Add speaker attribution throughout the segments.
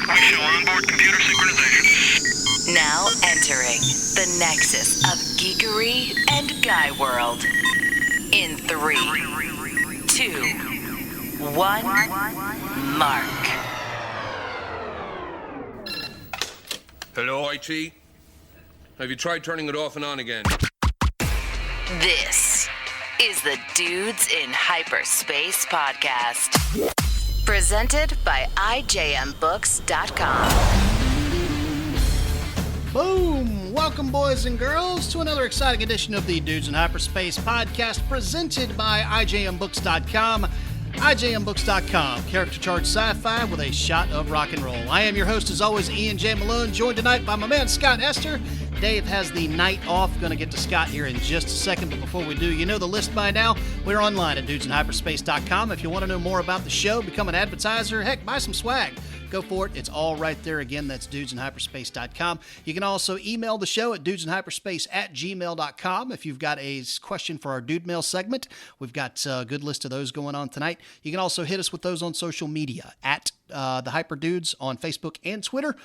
Speaker 1: We show onboard computer synchronization.
Speaker 2: Now entering the nexus of geekery and guy world. In 3, 2, 1, mark.
Speaker 3: Hello, IT? Have you tried turning it off and on again?
Speaker 2: This is the Dudes in Hyperspace podcast. Presented by IJMBooks.com.
Speaker 4: Boom! Welcome, boys and girls, to another exciting edition of the Dudes in Hyperspace podcast presented by IJMBooks.com. IJMBooks.com, character charged sci-fi with a shot of rock and roll. I am your host, as always, Ian J. Malone, joined tonight by my man, Scott Esther. Dave has the night off. Going to get to Scott here in just a second, but before we do, you know the list by now. We're online at dudesinhyperspace.com. If you want to know more about the show, become an advertiser, heck, buy some swag. Go for it. It's all right there. Again, that's dudesinhyperspace.com. You can also email the show at dudesinhyperspace@gmail.com. If you've got a question for our Dude Mail segment, we've got a good list of those going on tonight. You can also hit us with those on social media at the Hyper Dudes on Facebook and Twitter.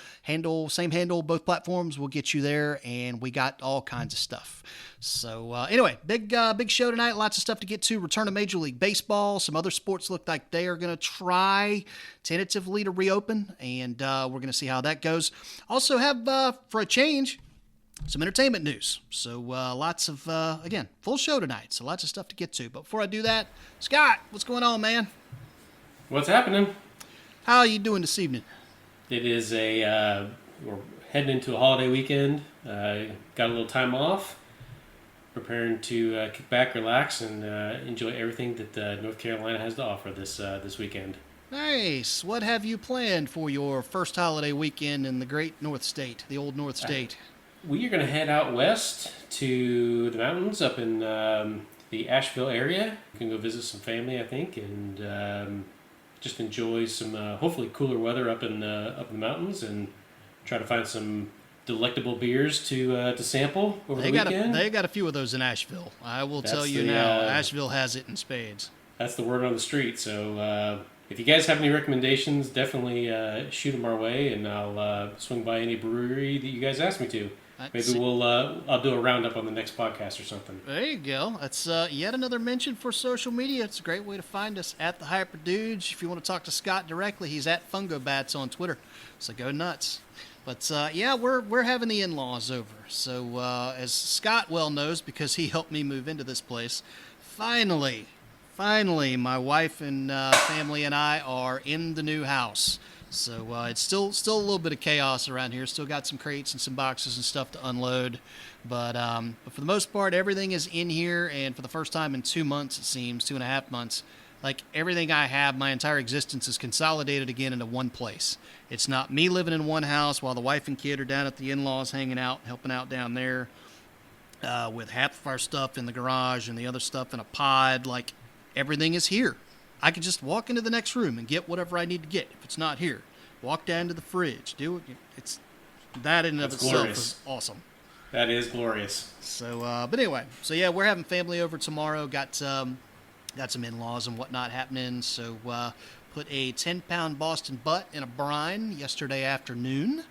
Speaker 4: Same handle, both platforms. We'll get you there, and we got all kinds of stuff. So anyway, big show tonight. Lots of stuff to get to. Return of Major League Baseball. Some other sports look like they are going to try tentatively to reopen, and we're going to see how that goes. Also have, for a change, some entertainment news. So lots of, again, full show tonight. So lots of stuff to get to. But before I do that, Scott, what's going on, man?
Speaker 5: What's happening?
Speaker 4: How are you doing this evening?
Speaker 5: It is we're heading into a holiday weekend. Got a little time off. Preparing to kick back, relax, and enjoy everything that North Carolina has to offer this weekend.
Speaker 4: Nice. What have you planned for your first holiday weekend in the great North State, the old North State?
Speaker 5: We are going to head out west to the mountains up in the Asheville area. We can go visit some family, I think, and just enjoy some hopefully cooler weather up in the mountains, and try to find some delectable beers to sample over the weekend.
Speaker 4: They got a few of those in Asheville. I will tell you now, Asheville has it in spades.
Speaker 5: That's the word on the street. So if you guys have any recommendations, definitely shoot them our way, and I'll swing by any brewery that you guys ask me to. Maybe I'll do a roundup on the next podcast or something.
Speaker 4: There you go. That's yet another mention for social media. It's a great way to find us at the Hyper Dudes. If you want to talk to Scott directly, he's at FungoBats on Twitter. So go nuts. But yeah, we're having the in-laws over. So as Scott well knows, because he helped me move into this place, finally, my wife and family and I are in the new house. So it's still a little bit of chaos around here. Still got some crates and some boxes and stuff to unload. But for the most part, everything is in here. And for the first time in 2 months, it seems, 2.5 months, like everything I have, my entire existence is consolidated again into one place. It's not me living in one house while the wife and kid are down at the in-laws hanging out, helping out down there with half of our stuff in the garage and the other stuff in a pod. Like everything is here. I can just walk into the next room and get whatever I need to get if it's not here. Walk down to the fridge. Do it. It's that in and of itself is awesome.
Speaker 5: That is glorious.
Speaker 4: So, but anyway, so yeah, we're having family over tomorrow. Got some in-laws and whatnot happening. So, put a 10-pound Boston butt in a brine yesterday afternoon.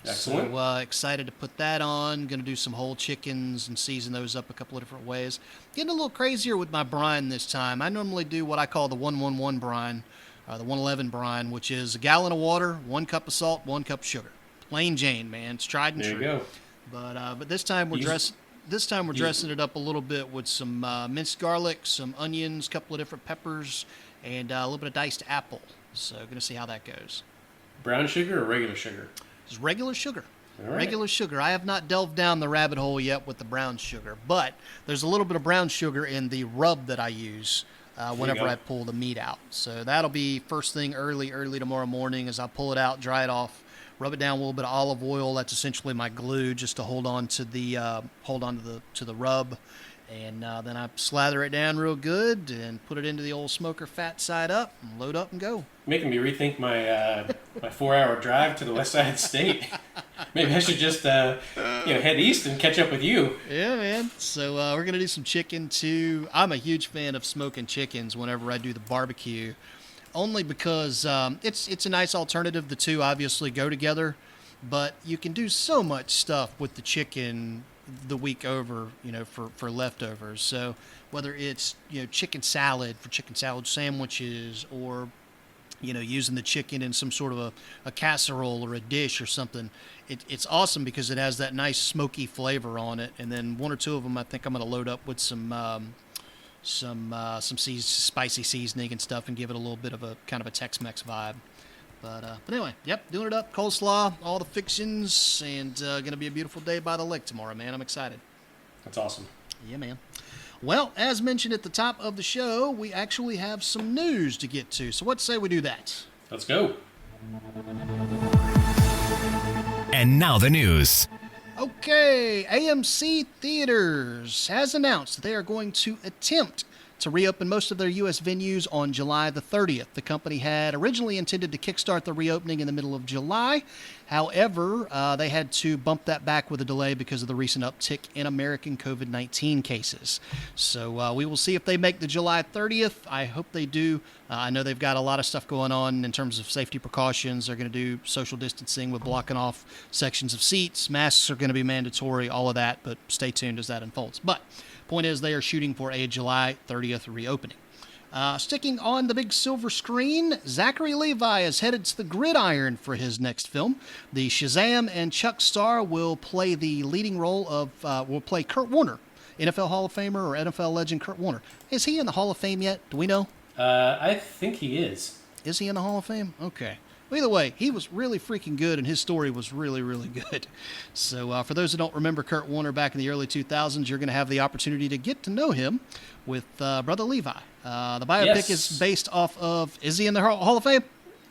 Speaker 5: Excellent.
Speaker 4: So excited to put that on. Going to do some whole chickens and season those up a couple of different ways. Getting a little crazier with my brine this time. I normally do what I call the 111 brine, the 111 brine, which is a gallon of water, 1 cup of salt, 1 cup of sugar. Plain Jane, man. It's tried and true.
Speaker 5: There you
Speaker 4: go. But this time we're dressing it up a little bit with some minced garlic, some onions, a couple of different peppers, and a little bit of diced apple. So going to see how that goes.
Speaker 5: Brown sugar or regular sugar?
Speaker 4: It's regular sugar.
Speaker 5: All right.
Speaker 4: Regular sugar. I have not delved down the rabbit hole yet with the brown sugar, but there's a little bit of brown sugar in the rub that I use whenever I pull the meat out. So that'll be first thing early tomorrow morning as I pull it out, dry it off, rub it down with a little bit of olive oil. That's essentially my glue, just to hold on to the rub. And then I slather it down real good and put it into the old smoker fat side up and load up and go.
Speaker 5: Making me rethink my my 4-hour drive to the west side of the state. Maybe I should just head east and catch up with you.
Speaker 4: Yeah, man. So we're going to do some chicken too. I'm a huge fan of smoking chickens whenever I do the barbecue. only because it's a nice alternative. The two obviously go together, but you can do so much stuff with the chicken the week over, for leftovers. So whether it's, chicken salad for chicken salad sandwiches, or using the chicken in some sort of a casserole or a dish or something, it's awesome because it has that nice smoky flavor on it. And then one or two of them, I think I'm going to load up with some spicy seasoning and stuff, and give it a little bit of a kind of a Tex-Mex vibe. But anyway, yep, doing it up, coleslaw, all the fixings, and going to be a beautiful day by the lake tomorrow, man. I'm excited.
Speaker 5: That's awesome.
Speaker 4: Yeah, man. Well, as mentioned at the top of the show, we actually have some news to get to. So what say we do that?
Speaker 5: Let's go.
Speaker 6: And now the news.
Speaker 4: Okay, AMC Theaters has announced that they are going to attempt to reopen most of their U.S. venues on July the 30th. The company had originally intended to kickstart the reopening in the middle of July. However, they had to bump that back with a delay because of the recent uptick in American COVID-19 cases. So we will see if they make the July 30th. I hope they do. I know they've got a lot of stuff going on in terms of safety precautions. They're going to do social distancing with blocking off sections of seats. Masks are going to be mandatory, all of that, but stay tuned as that unfolds. But point is, they are shooting for a July 30th reopening. Sticking on the big silver screen, Zachery Levi is headed to the gridiron for his next film. The Shazam and Chuck star will play the leading role will play Kurt Warner, NFL Hall of Famer or NFL legend Kurt Warner. Is he in the Hall of Fame yet? Do we know?
Speaker 5: I think he is.
Speaker 4: Is he in the Hall of Fame? Okay. Well, either way, he was really freaking good, and his story was really, really good. So for those who don't remember Kurt Warner back in the early 2000s, you're going to have the opportunity to get to know him with Brother Levi. The biopic is based off of, is he in the Hall of Fame?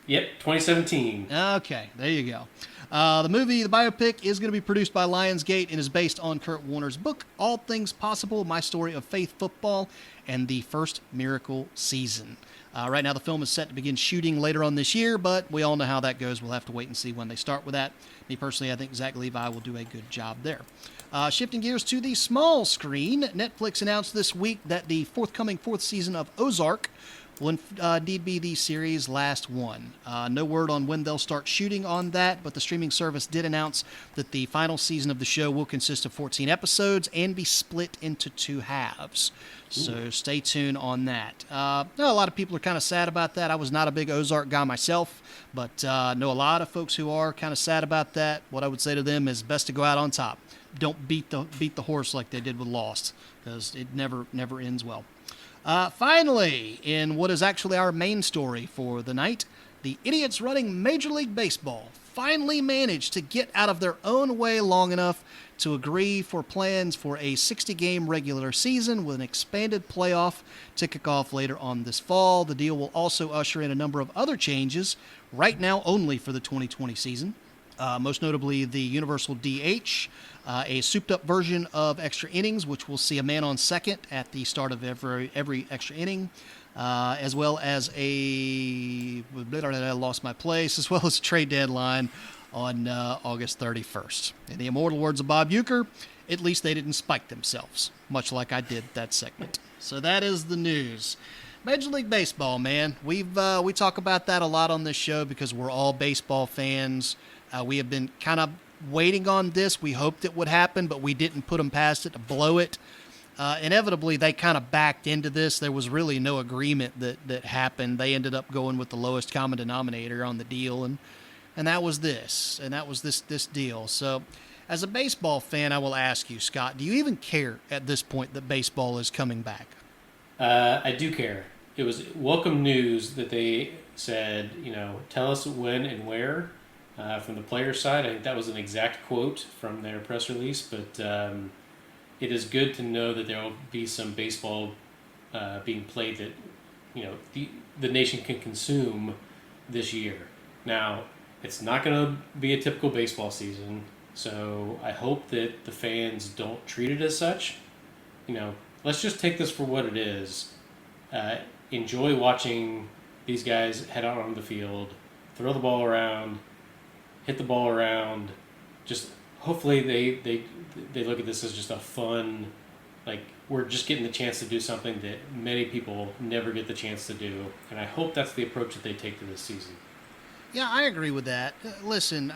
Speaker 5: Yep, 2017.
Speaker 4: Okay, there you go. The biopic, is going to be produced by Lionsgate and is based on Kurt Warner's book, All Things Possible, My Story of Faith Football, and the First Miracle Season. Right now, the film is set to begin shooting later on this year, but we all know how that goes. We'll have to wait and see when they start with that. Me personally, I think Zach Levi will do a good job there. Shifting gears to the small screen, Netflix announced this week that the forthcoming fourth season of Ozark will indeed be the series' last one. No word on when they'll start shooting on that, but the streaming service did announce that the final season of the show will consist of 14 episodes and be split into two halves. So stay tuned on that. A lot of people are kind of sad about that. I was not a big Ozark guy myself, but know a lot of folks who are kind of sad about that. What I would say to them is best to go out on top. Don't beat the horse like they did with Lost, because it never ends well. Finally, in what is actually our main story for the night, the idiots running Major League Baseball finally managed to get out of their own way long enough to agree for plans for a 60-game regular season with an expanded playoff to kick off later on this fall. The deal will also usher in a number of other changes, right now only for the 2020 season. Most notably the universal DH, a souped-up version of extra innings, which will see a man on second at the start of every extra inning, as well as I lost my place, as well as a trade deadline on August 31st. In the immortal words of Bob Uecker, at least they didn't spike themselves, much like I did that segment. So that is the news. Major League Baseball, man. We talk about that a lot on this show because we're all baseball fans. We have been kind of waiting on this. We hoped it would happen, but we didn't put them past it to blow it. Inevitably, they kind of backed into this. There was really no agreement that happened. They ended up going with the lowest common denominator on the deal, and that was this. And that was this deal. So as a baseball fan, I will ask you, Scott, do you even care at this point that baseball is coming back?
Speaker 5: I do care. It was welcome news that they said, tell us when and where. From the players' side, I think that was an exact quote from their press release, but it is good to know that there will be some baseball being played that the nation can consume this year. Now, it's not going to be a typical baseball season, so I hope that the fans don't treat it as such. Let's just take this for what it is. Enjoy watching these guys head out on the field, throw the ball around, hit the ball around. Just hopefully they look at this as just a fun Like, we're just getting the chance to do something that many people never get the chance to do, and I hope that's the approach that they take to this season.
Speaker 4: Yeah, I agree with that. Listen,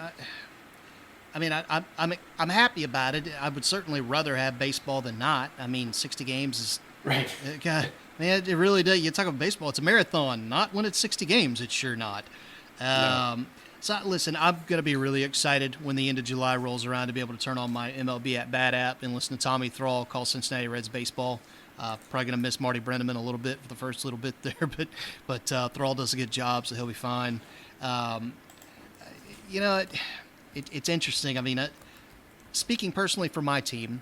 Speaker 4: I'm happy about it. I would certainly rather have baseball than not. I mean, 60 games is
Speaker 5: Right.
Speaker 4: God, man, it really does. You talk about baseball; it's a marathon. Not when it's 60 games. It's sure not.
Speaker 5: No.
Speaker 4: So listen, I'm going to be really excited when the end of July rolls around to be able to turn on my MLB at Bat app and listen to Tommy Thrall call Cincinnati Reds baseball. Probably going to miss Marty Brenneman a little bit for the first little bit there, but Thrall does a good job, so he'll be fine. It's interesting. I mean, speaking personally for my team,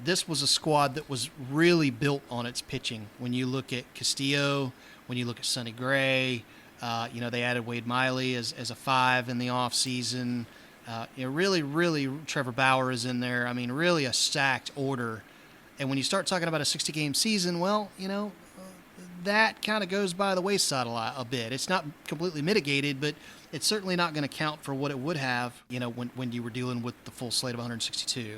Speaker 4: this was a squad that was really built on its pitching. When you look at Castillo, when you look at Sonny Gray, they added Wade Miley as a 5 in the offseason. Really, Trevor Bauer is in there. I mean, really a stacked order. And when you start talking about a 60-game season, well, that kind of goes by the wayside a bit. It's not completely mitigated, but it's certainly not going to count for what it would have, when you were dealing with the full slate of 162.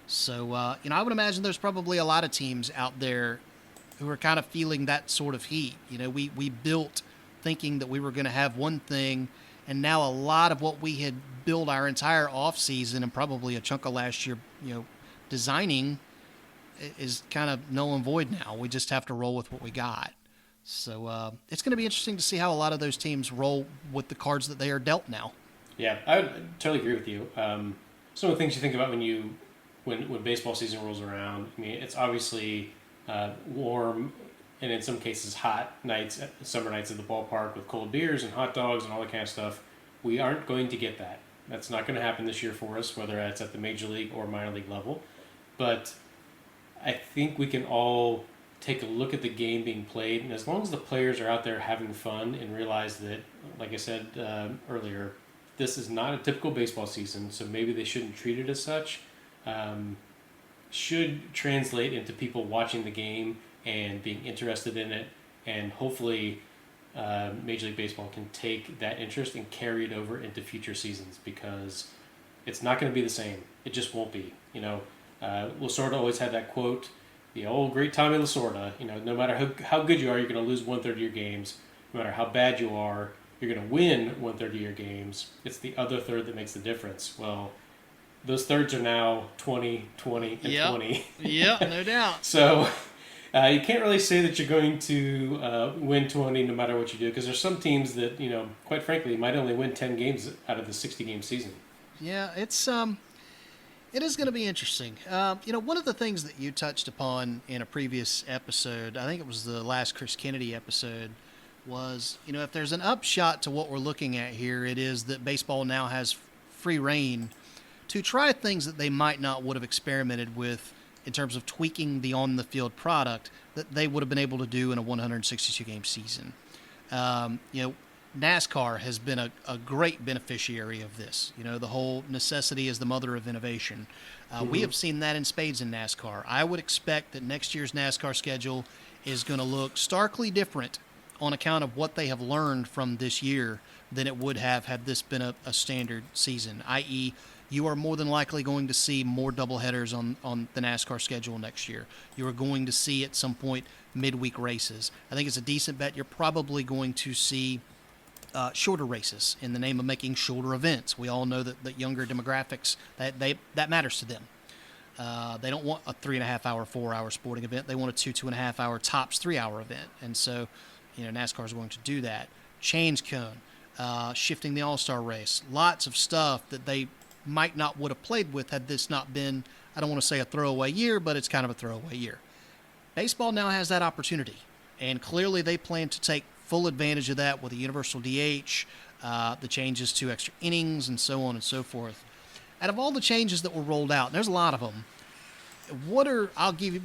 Speaker 4: So, I would imagine there's probably a lot of teams out there who are kind of feeling that sort of heat. We built thinking that we were going to have one thing, and now a lot of what we had built our entire offseason and probably a chunk of last year, designing is kind of null and void now. We just have to roll with what we got. So it's going to be interesting to see how a lot of those teams roll with the cards that they are dealt now.
Speaker 5: Yeah, I would totally agree with you. Some of the things you think about when baseball season rolls around, I mean, it's obviously warm and in some cases hot nights, summer nights at the ballpark with cold beers and hot dogs and all that kind of stuff. We aren't going to get that. That's not going to happen this year for us, whether it's at the major league or minor league level. But I think we can all take a look at the game being played, and as long as the players are out there having fun and realize that, like I said earlier, this is not a typical baseball season, so maybe they shouldn't treat it as such, should translate into people watching the game and being interested in it, and hopefully Major League Baseball can take that interest and carry it over into future seasons, because it's not going to be the same. It just won't be. Lasorda always had that quote, the old great Tommy Lasorda, no matter how good you are, you're going to lose 1/3 of your games. No matter how bad you are, you're going to win 1/3 of your games. It's the other third that makes the difference. Well, those thirds are now 20, 20, and 20.
Speaker 4: Yeah, no doubt.
Speaker 5: So you can't really say that you're going to win 20 no matter what you do, because there's some teams that, quite frankly, might only win 10 games out of the 60-game season.
Speaker 4: Yeah, it is going to be interesting. One of the things that you touched upon in a previous episode, I think it was the last Chris Kennedy episode, was, if there's an upshot to what we're looking at here, it is that baseball now has free reign to try things that they might not would have experimented with in terms of tweaking the on-the-field product that they would have been able to do in a 162-game season. NASCAR has been a great beneficiary of this. The whole necessity is the mother of innovation. We have seen that in spades in NASCAR. I would expect that next year's NASCAR schedule is going to look starkly different on account of what they have learned from this year than it would have had this been a standard season, i.e., you are more than likely going to see more doubleheaders on the NASCAR schedule next year. You are going to see at some point midweek races. I think it's a decent bet you're probably going to see shorter races in the name of making shorter events. We all know that younger demographics, that matters to them. They don't want a 3.5-hour, 4-hour sporting event. They want a 2.5-hour, tops 3-hour event. And so, NASCAR is going to do that. Change cone, shifting the All-Star race, lots of stuff that they might not would have played with had this not been, I don't want to say a throwaway year, but it's kind of a throwaway year. Baseball now has that opportunity, and clearly they plan to take full advantage of that with the universal DH, the changes to extra innings, and so on and so forth. Out of all the changes that were rolled out, and there's a lot of them,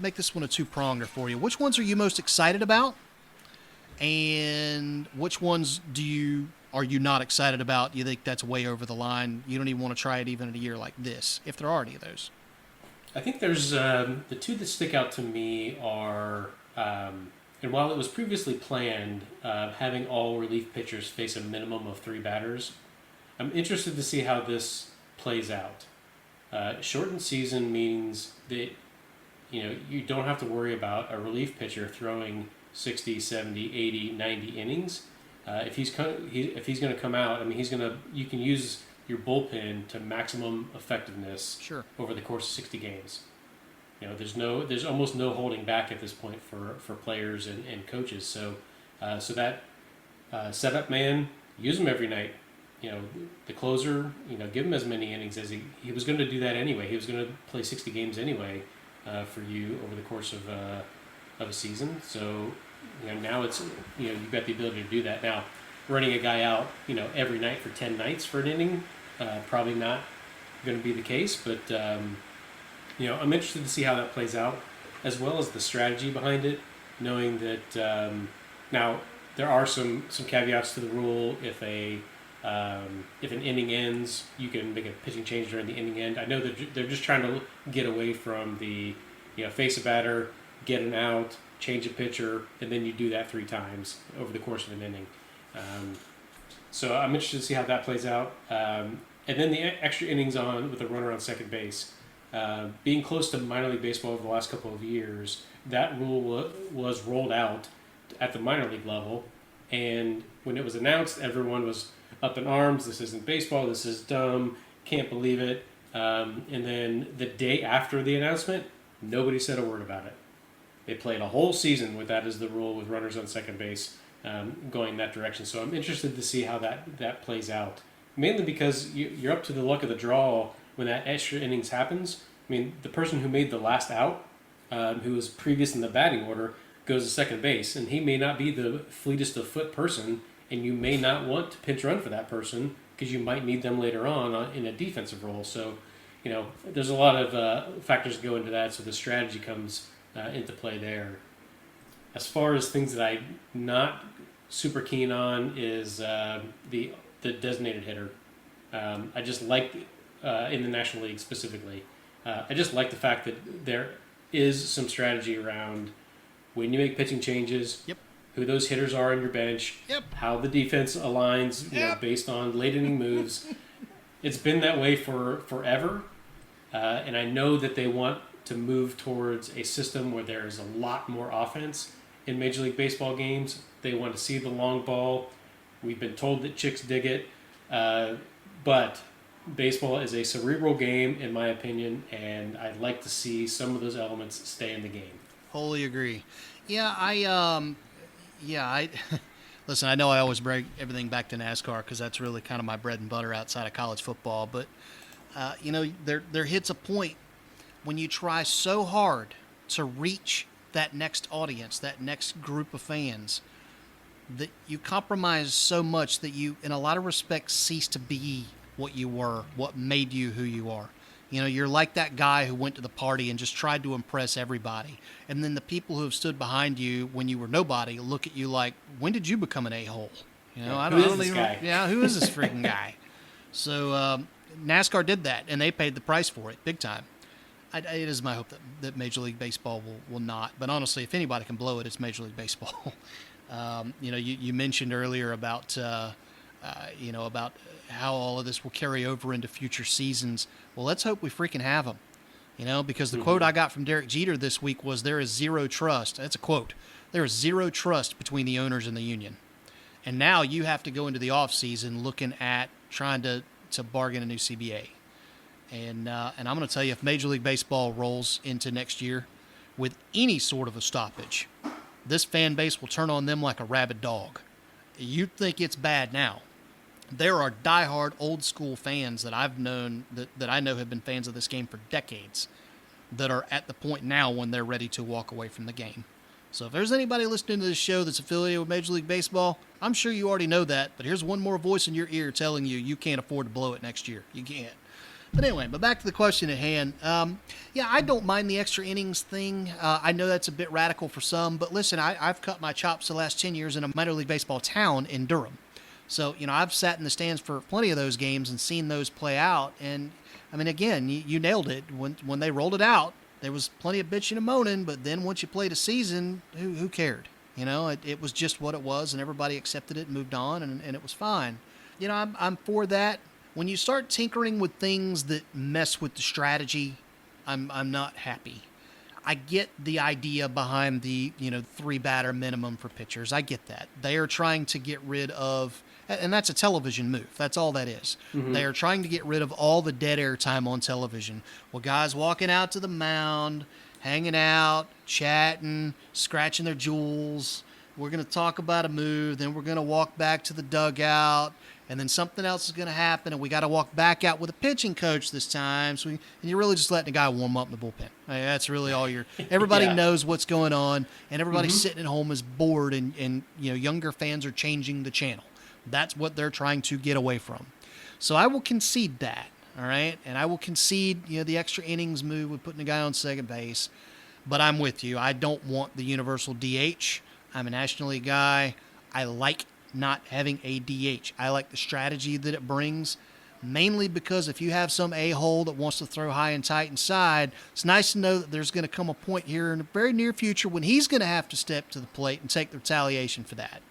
Speaker 4: make this one a two-pronger for you. Which ones are you most excited about? And which ones are you not excited about? You think that's way over the line? You don't even want to try it even in a year like this, if there are any of those.
Speaker 5: I think there's the two that stick out to me are, and while it was previously planned, having all relief pitchers face a minimum of 3 batters, I'm interested to see how this plays out. Shortened season means that you don't have to worry about a relief pitcher throwing 60, 70, 80, 90 innings. If he's going to come out, I mean, you can use your bullpen to maximum effectiveness over the course of 60 games. There's almost no holding back at this point for players and coaches. So that setup man, use him every night. The closer, give him as many innings as he was going to do that anyway. He was going to play 60 games anyway for you over the course of a season. So now it's you've got the ability to do that. Now running a guy out every night for 10 nights for an inning, probably not going to be the case. But I'm interested to see how that plays out, as well as the strategy behind it. Knowing that now there are some caveats to the rule. If an inning ends, you can make a pitching change during the inning end. I know that they're just trying to get away from the face a batter, get an out, change a pitcher, and then you do that 3 times over the course of an inning. So I'm interested to see how that plays out. And then the extra innings with a runner on second base. Being close to minor league baseball over the last couple of years, that rule was rolled out at the minor league level. And when it was announced, everyone was up in arms. This isn't baseball. This is dumb. Can't believe it. And then the day after the announcement, nobody said a word about it. They played a whole season with that as the rule, with runners on second base going that direction. So I'm interested to see how that plays out. Mainly because you're up to the luck of the draw when that extra innings happens. I mean, the person who made the last out, who was previous in the batting order, goes to second base, and he may not be the fleetest of foot person, and you may not want to pinch run for that person because you might need them later on in a defensive role. So, there's a lot of factors that go into that, so the strategy comes into play there. As far as things that I'm not super keen on is the designated hitter. I just like, in the National League specifically, I just like the fact that there is some strategy around when you make pitching changes, who those hitters are on your bench, how the defense aligns based on late inning moves. It's been that way for forever, and I know that they want to move towards a system where there is a lot more offense in Major League Baseball games. They want to see the long ball. We've been told that chicks dig it, but baseball is a cerebral game, in my opinion, and I'd like to see some of those elements stay in the game.
Speaker 4: Wholly agree. Yeah, I listen, I know I always bring everything back to NASCAR because that's really kind of my bread and butter outside of college football. But, there hits a point when you try so hard to reach that next audience, that next group of fans, that you compromise so much that you, in a lot of respects, cease to be what you were, what made you who you are. You're like that guy who went to the party and just tried to impress everybody. And then the people who have stood behind you when you were nobody look at you like, when did you become an a-hole? I don't
Speaker 5: who is this
Speaker 4: even,
Speaker 5: guy?
Speaker 4: Yeah, who is this freaking guy? So NASCAR did that, and they paid the price for it, big time. It is my hope that Major League Baseball will not. But honestly, if anybody can blow it, it's Major League Baseball. You mentioned earlier about about how all of this will carry over into future seasons. Well, let's hope we freaking have them, because the quote I got from Derek Jeter this week was, there is zero trust. That's a quote. There is zero trust between the owners and the union. And now you have to go into the offseason looking at trying to bargain a new CBA. And I'm going to tell you, if Major League Baseball rolls into next year with any sort of a stoppage, this fan base will turn on them like a rabid dog. You'd think it's bad now. There are diehard old school fans that I've known that I know have been fans of this game for decades that are at the point now when they're ready to walk away from the game. So if there's anybody listening to this show that's affiliated with Major League Baseball, I'm sure you already know that, but here's one more voice in your ear telling you can't afford to blow it next year. You can't. But anyway, back to the question at hand. I don't mind the extra innings thing. I know that's a bit radical for some, but listen, I've cut my chops the last 10 years in a minor league baseball town in Durham. So, I've sat in the stands for plenty of those games and seen those play out. And, I mean, again, you nailed it. When they rolled it out, there was plenty of bitching and moaning, but then once you played a season, who cared? It was just what it was, and everybody accepted it and moved on, and it was fine. I'm for that. When you start tinkering with things that mess with the strategy, I'm not happy. I get the idea behind the, 3-batter minimum for pitchers. I get that. They are trying to get rid of, and that's a television move. That's all that is. They are trying to get rid of all the dead air time on television. Well, guys walking out to the mound, hanging out, chatting, scratching their jewels. We're going to talk about a move, then we're going to walk back to the dugout, and then something else is going to happen, and we got to walk back out with a pitching coach this time. And you're really just letting the guy warm up in the bullpen. That's really all you're. Everybody knows what's going on, and everybody sitting at home is bored, and younger fans are changing the channel. That's what they're trying to get away from. So I will concede that, all right, and I will concede the extra innings move with putting a guy on second base. But I'm with you. I don't want the universal DH. I'm a National League guy. I like not having a DH. I like the strategy that it brings, mainly because if you have some a-hole that wants to throw high and tight inside, it's nice to know that there's going to come a point here in the very near future when he's going to have to step to the plate and take the retaliation for that.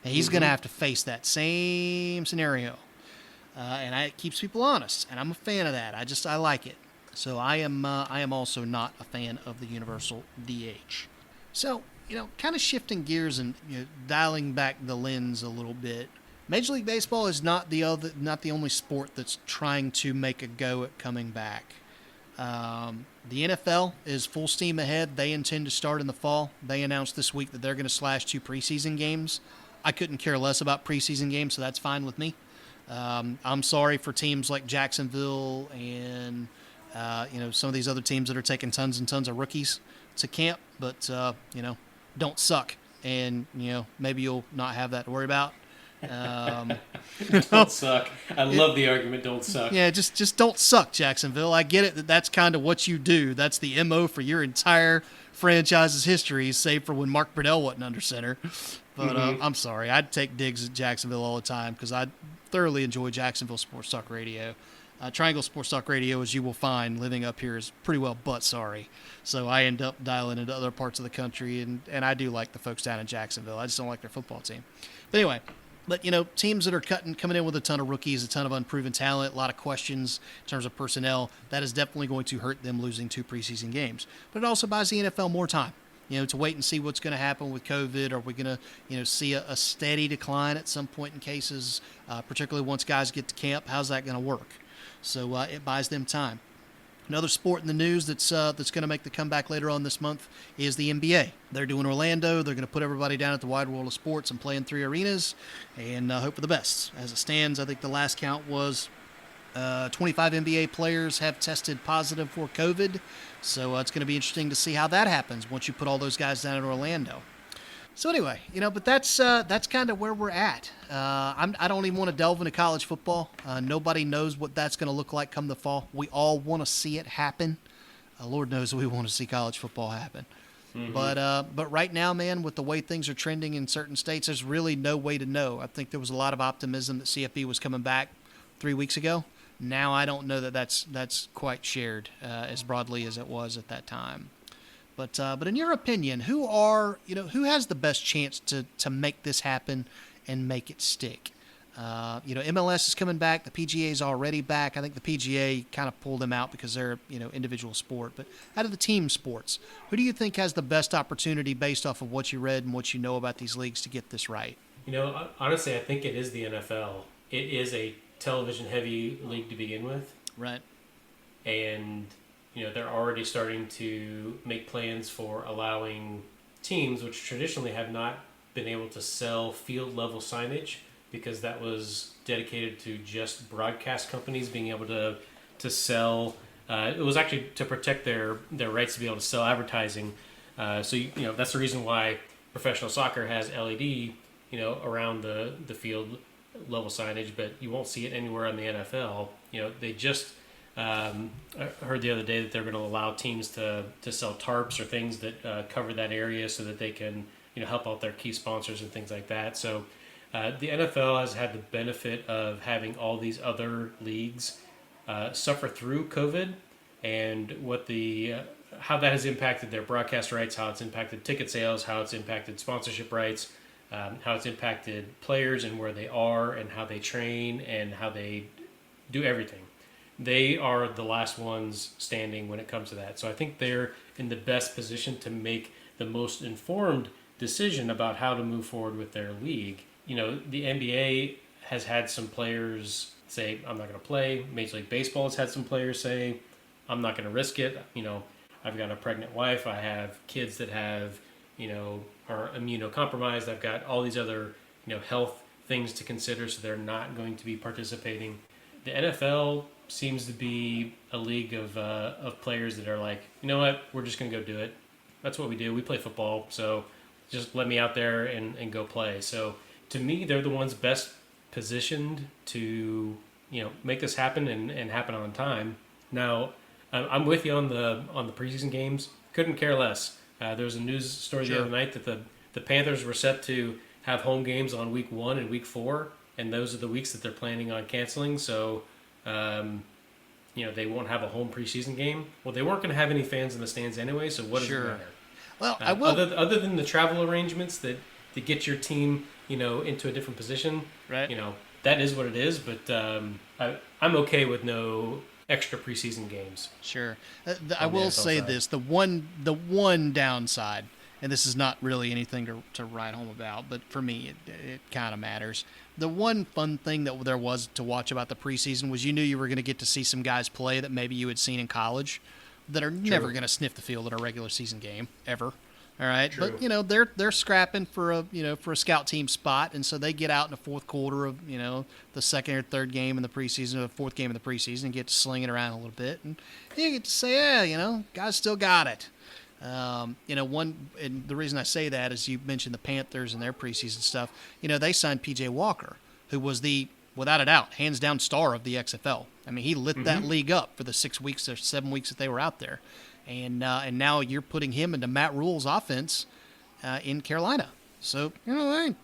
Speaker 4: And he's going to have to face that same scenario. And it keeps people honest, and I'm a fan of that. I like it. So I am also not a fan of the universal DH. So, kind of shifting gears and dialing back the lens a little bit. Major League Baseball is not the only sport that's trying to make a go at coming back. The NFL is full steam ahead. They intend to start in the fall. They announced this week that they're going to slash 2 preseason games. I couldn't care less about preseason games, so that's fine with me. I'm sorry for teams like Jacksonville and some of these other teams that are taking tons and tons of rookies to camp, but don't suck, and maybe you'll not have that to worry about.
Speaker 5: Don't suck. I love the argument. Don't suck.
Speaker 4: Yeah, just don't suck, Jacksonville. I get it that's kind of what you do. That's the MO for your entire franchise's history, save for when Mark Brunell wasn't under center. But I'm sorry, I'd take digs at Jacksonville all the time because I thoroughly enjoy Jacksonville Sports Talk Radio. Triangle Sports Talk Radio, as you will find, living up here is pretty well butt sorry. So I end up dialing into other parts of the country, and I do like the folks down in Jacksonville. I just don't like their football team. But anyway, teams that are coming in with a ton of rookies, a ton of unproven talent, a lot of questions in terms of personnel, that is definitely going to hurt them losing 2 preseason games. But it also buys the NFL more time, to wait and see what's going to happen with COVID. Are we going to, see a steady decline at some point in cases, particularly once guys get to camp? How's that going to work? So it buys them time. Another sport in the news that's going to make the comeback later on this month is the NBA. They're doing Orlando. They're going to put everybody down at the Wide World of Sports and play in 3 arenas and hope for the best. As it stands, I think the last count was 25 NBA players have tested positive for COVID. So it's going to be interesting to see how that happens once you put all those guys down in Orlando. So anyway, but that's kind of where we're at. I don't even want to delve into college football. Nobody knows what that's going to look like come the fall. We all want to see it happen. Lord knows we want to see college football happen. But right now, man, with the way things are trending in certain states, there's really no way to know. I think there was a lot of optimism that CFB was coming back 3 weeks ago. Now I don't know that that's quite shared as broadly as it was at that time. But in your opinion, who has the best chance to make this happen and make it stick? MLS is coming back. The PGA is already back. I think the PGA kind of pulled them out because they're individual sport. But out of the team sports, who do you think has the best opportunity based off of what you read and what you know about these leagues to get this right?
Speaker 5: Honestly, I think it is the NFL. It is a television-heavy league to begin with.
Speaker 4: Right.
Speaker 5: And they're already starting to make plans for allowing teams, which traditionally have not been able to sell field-level signage because that was dedicated to just broadcast companies being able to sell. It was actually to protect their rights to be able to sell advertising. So that's the reason why professional soccer has LED, around the field-level signage, but you won't see it anywhere on the NFL. They just I heard the other day that they're going to allow teams to sell tarps or things that cover that area so that they can help out their key sponsors and things like that. So the NFL has had the benefit of having all these other leagues suffer through COVID and how that has impacted their broadcast rights, how it's impacted ticket sales, how it's impacted sponsorship rights, how it's impacted players and where they are and how they train and how they do everything. they are the last ones standing when it comes to that. So I think they're in the best position to make the most informed decision about how to move forward with their league. You know, the NBA has had some players say, I'm not going to play. Major League Baseball has had some players say, I'm not going to risk it. You know, I've got a pregnant wife. I have kids that have, you know, are immunocompromised. I've got all these other, you know, health things to consider, so they're not going to be participating. The NFL seems to be a league of players that are like, you know what, we're just going to go do it. That's what we do. We play football, so just let me out there and go play. So to me, they're the ones best positioned to, you know, make this happen and happen on time. Now, I'm with you on the preseason games. Couldn't care less. There was a news story the other night that the Panthers were set to have home games on week 1 and week 4, and those are the weeks that they're planning on canceling. So, you know, they won't have a home preseason game. Well, they weren't going to have any fans in the stands anyway, so what does it matter?
Speaker 4: Well, I will.
Speaker 5: Other than the travel arrangements that get your team, you know, into a different position,
Speaker 4: right?
Speaker 5: You know, that is what it is. But I'm okay with no extra preseason games.
Speaker 4: Sure. I will say this: the one downside, and this is not really anything to write home about, but for me, it kind of matters. The one fun thing that there was to watch about the preseason was you knew you were going to get to see some guys play that maybe you had seen in college that are never going to sniff the field at a regular season game ever. All right,
Speaker 5: True.
Speaker 4: but you know they're scrapping for a scout team spot, and so they get out in the fourth quarter of the second or third game in the preseason, or the fourth game of the preseason, and get to sling it around a little bit, and you get to say, yeah, guys still got it. And the reason I say that is you mentioned the Panthers and their preseason stuff. You know, they signed P.J. Walker, who was without a doubt, hands down star of the XFL. I mean, he lit that league up for the 6 weeks or 7 weeks that they were out there. And now you're putting him into Matt Rule's offense in Carolina. So, hey,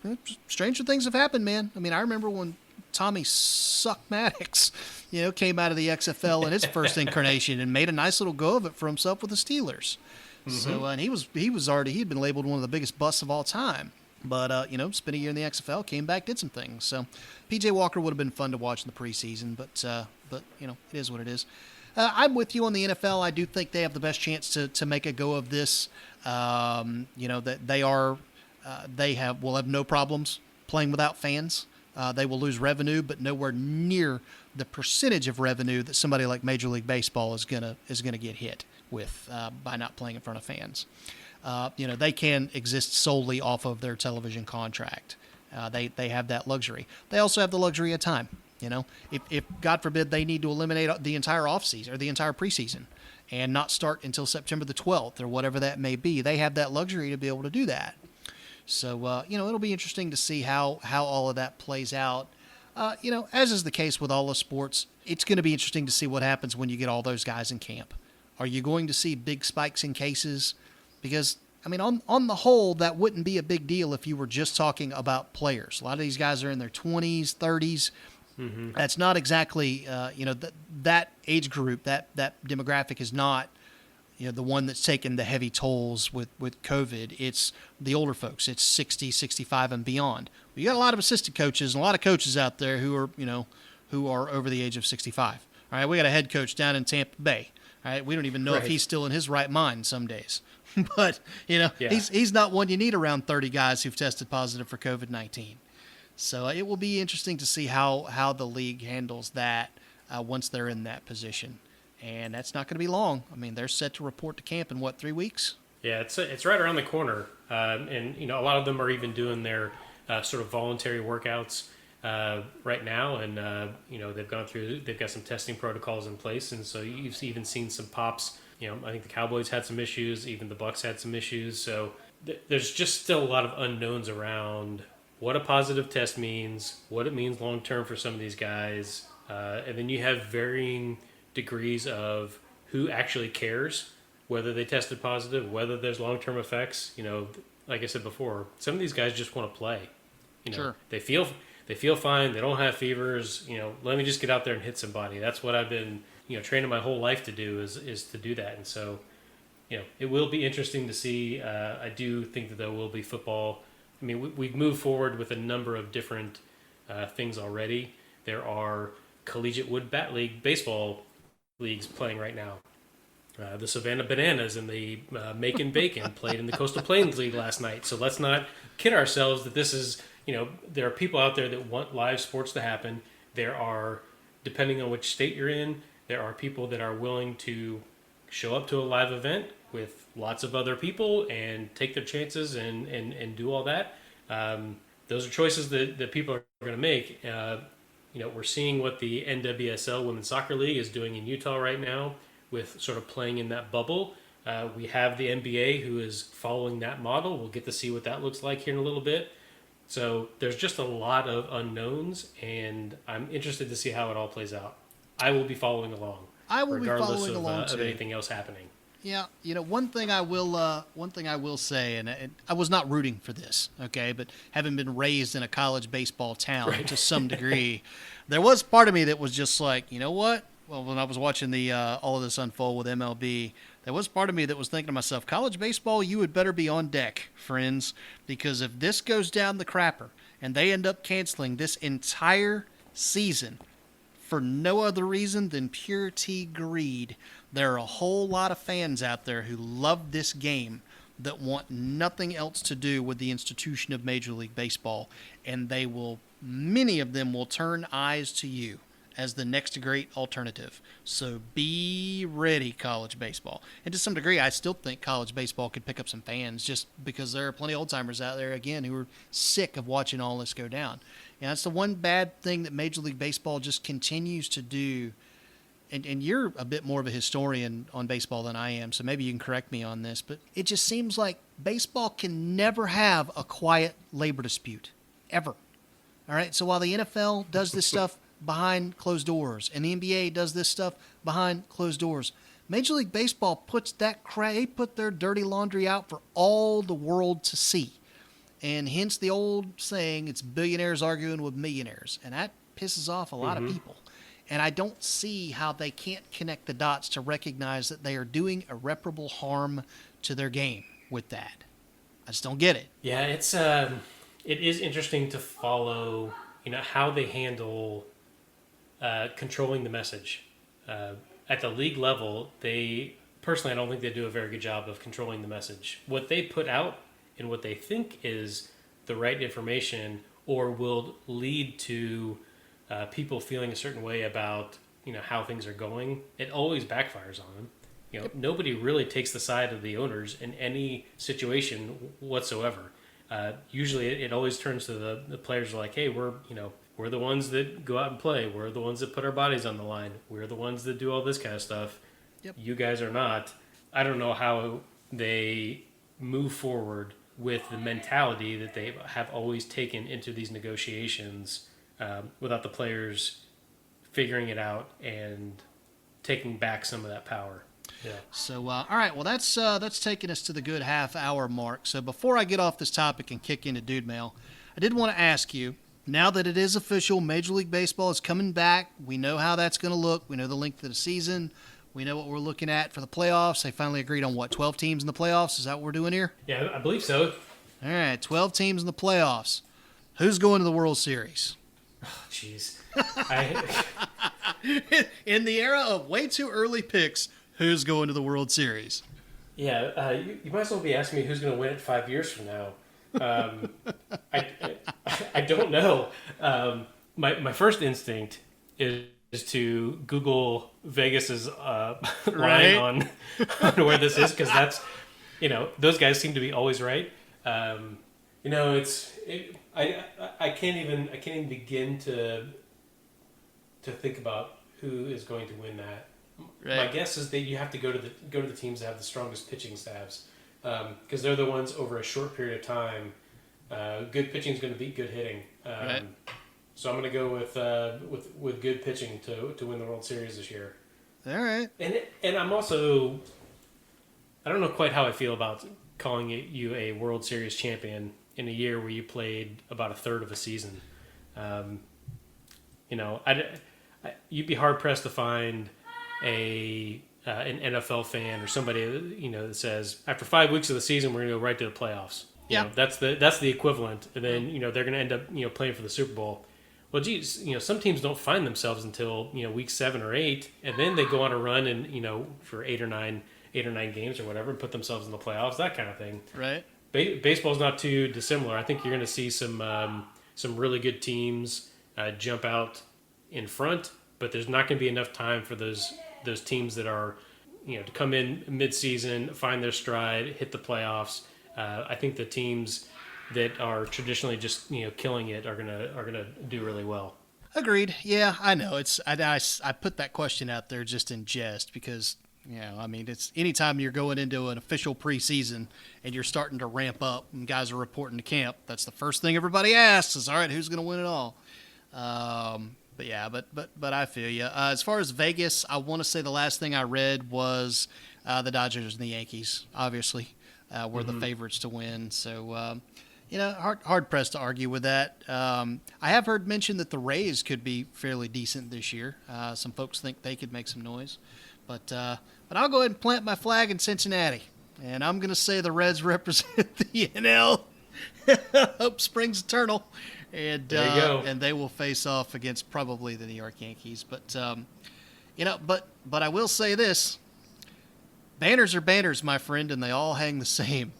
Speaker 4: stranger things have happened, man. I mean, I remember when Tommy Suck Maddox, came out of the XFL in his first incarnation and made a nice little go of it for himself with the Steelers. So, and he'd been labeled one of the biggest busts of all time. But, spent a year in the XFL, came back, did some things. So, P.J. Walker would have been fun to watch in the preseason, but it is what it is. I'm with you on the NFL. I do think they have the best chance to make a go of this. That will have no problems playing without fans. They will lose revenue, but nowhere near the percentage of revenue that somebody like Major League Baseball is gonna get hit with by not playing in front of fans. They can exist solely off of their television contract. They have that luxury. They also have the luxury of time. If God forbid they need to eliminate the entire offseason or the entire preseason and not start until September the 12th or whatever that may be, they have that luxury to be able to do that. So, it'll be interesting to see how all of that plays out. As is the case with all the sports, it's going to be interesting to see what happens when you get all those guys in camp. Are you going to see big spikes in cases? Because, I mean, on the whole, that wouldn't be a big deal if you were just talking about players. A lot of these guys are in their 20s, 30s. Mm-hmm. That's not exactly, that age group, that demographic is not, the one that's taken the heavy tolls with COVID. It's the older folks. It's 60, 65 and beyond. You got a lot of assistant coaches and a lot of coaches out there who are over the age of 65. All right, we got a head coach down in Tampa Bay. All right, we don't even know if he's still in his right mind some days. But, he's not one you need around 30 guys who've tested positive for COVID-19. So it will be interesting to see how the league handles that once they're in that position. And that's not going to be long. I mean, they're set to report to camp in, 3 weeks? Yeah,
Speaker 5: it's right around the corner. And a lot of them are even doing their sort of voluntary workouts right now. And, they've got some testing protocols in place. And so you've even seen some pops. I think the Cowboys had some issues. Even the Bucs had some issues. So there's just still a lot of unknowns around what a positive test means, what it means long-term for some of these guys. And then you have varying degrees of who actually cares, whether they tested positive, whether there's long-term effects. Like I said before, some of these guys just want to play.
Speaker 4: Sure. They
Speaker 5: feel fine. They don't have fevers. Let me just get out there and hit somebody. That's what I've been, training my whole life to do is to do that. And so, it will be interesting to see. I do think that there will be football. I mean, we've moved forward with a number of different things already. There are collegiate wood bat league baseball leagues playing right now. The Savannah Bananas and the Macon Bacon played in the Coastal Plains League last night. So let's not kid ourselves that this is, there are people out there that want live sports to happen. There are, depending on which state you're in, there are people that are willing to show up to a live event with lots of other people and take their chances and do all that. Those are choices that people are going to make. We're seeing what the NWSL Women's Soccer League is doing in Utah right now with sort of playing in that bubble. We have the NBA who is following that model. We'll get to see what that looks like here in a little bit. So there's just a lot of unknowns, and I'm interested to see how it all plays out. I will be following along.
Speaker 4: I will be following along
Speaker 5: of
Speaker 4: too.
Speaker 5: anything else happening.
Speaker 4: Yeah, one thing I will say, and I was not rooting for this, okay, but having been raised in a college baseball town to some degree, there was part of me that was just like, you know what? Well, when I was watching the all of this unfold with MLB, there was part of me that was thinking to myself, college baseball, you had better be on deck, friends, because if this goes down the crapper and they end up canceling this entire season for no other reason than pure T greed, there are a whole lot of fans out there who love this game that want nothing else to do with the institution of Major League Baseball, and many of them will turn eyes to you as the next great alternative. So be ready, college baseball. And to some degree, I still think college baseball could pick up some fans just because there are plenty of old-timers out there, again, who are sick of watching all this go down. And that's the one bad thing that Major League Baseball just continues to do. And you're a bit more of a historian on baseball than I am, so maybe you can correct me on this, but it just seems like baseball can never have a quiet labor dispute, ever. All right, so while the NFL does this stuff behind closed doors and the NBA does this stuff behind closed doors, Major League Baseball puts they put their dirty laundry out for all the world to see. And hence the old saying, it's billionaires arguing with millionaires. And that pisses off a lot of people. And I don't see how they can't connect the dots to recognize that they are doing irreparable harm to their game with that. I just don't get it.
Speaker 5: Yeah, it is interesting to follow, how they handle controlling the message. At the league level, I don't think they do a very good job of controlling the message. What they put out and what they think is the right information or will lead to people feeling a certain way about how things are going, it always backfires on them. Nobody really takes the side of the owners in any situation whatsoever. Usually it always turns to the players are like, hey, we're the ones that go out and play. We're the ones that put our bodies on the line. We're the ones that do all this kind of stuff.
Speaker 4: Yep.
Speaker 5: You guys are not. I don't know how they move forward with the mentality that they have always taken into these negotiations without the players figuring it out and taking back some of that power. Yeah.
Speaker 4: So, all right, well, that's taking us to the good half-hour mark. So before I get off this topic and kick into Dude Mail, I did want to ask you, now that it is official, Major League Baseball is coming back. We know how that's going to look. We know the length of the season. We know what we're looking at for the playoffs. They finally agreed on, 12 teams in the playoffs? Is that what we're doing here?
Speaker 5: Yeah, I believe so.
Speaker 4: All right, 12 teams in the playoffs. Who's going to the World Series?
Speaker 5: Oh, jeez.
Speaker 4: In the era of way too early picks, who's going to the World Series?
Speaker 5: Yeah, you might as well be asking me who's going to win it 5 years from now. I don't know. My first instinct is to Google Vegas's line on where this is, because that's those guys seem to be always right. I can't even begin to think about who is going to win that. Right. My guess is that you have to go to the teams that have the strongest pitching staffs, because they're the ones over a short period of time. Good pitching is going to beat good hitting.
Speaker 4: Right.
Speaker 5: So I'm going to go with good pitching to win the World Series this year.
Speaker 4: All right.
Speaker 5: And I'm also, I don't know quite how I feel about calling you a World Series champion in a year where you played about a third of a season. You'd be hard pressed to find an NFL fan or somebody that says after 5 weeks of the season we're going to go right to the playoffs. That's the equivalent. And then they're going to end up playing for the Super Bowl. well, geez, some teams don't find themselves until week 7 or 8, and then they go on a run and for 8 or 9 games or whatever, and put themselves in the playoffs, that kind of thing.
Speaker 4: Right.
Speaker 5: Baseball's not too dissimilar. I think you're going to see some really good teams jump out in front, but there's not going to be enough time for those teams that are to come in mid-season, find their stride, hit the playoffs. I think the teams that are traditionally just killing it are gonna do really well.
Speaker 4: Agreed. Yeah, I know. I put that question out there just in jest because it's anytime you're going into an official preseason and you're starting to ramp up and guys are reporting to camp, that's the first thing everybody asks is, all right, who's going to win it all? But yeah, but I feel you. As far as Vegas, I want to say the last thing I read was the Dodgers and the Yankees, obviously, were the favorites to win. So, hard pressed to argue with that. I have heard mention that the Rays could be fairly decent this year. Some folks think they could make some noise. But I'll go ahead and plant my flag in Cincinnati. And I'm going to say the Reds represent the NL. Hope springs eternal. And
Speaker 5: there you go.
Speaker 4: And they will face off against probably the New York Yankees. But but I will say this: banners are banners, my friend, and they all hang the same.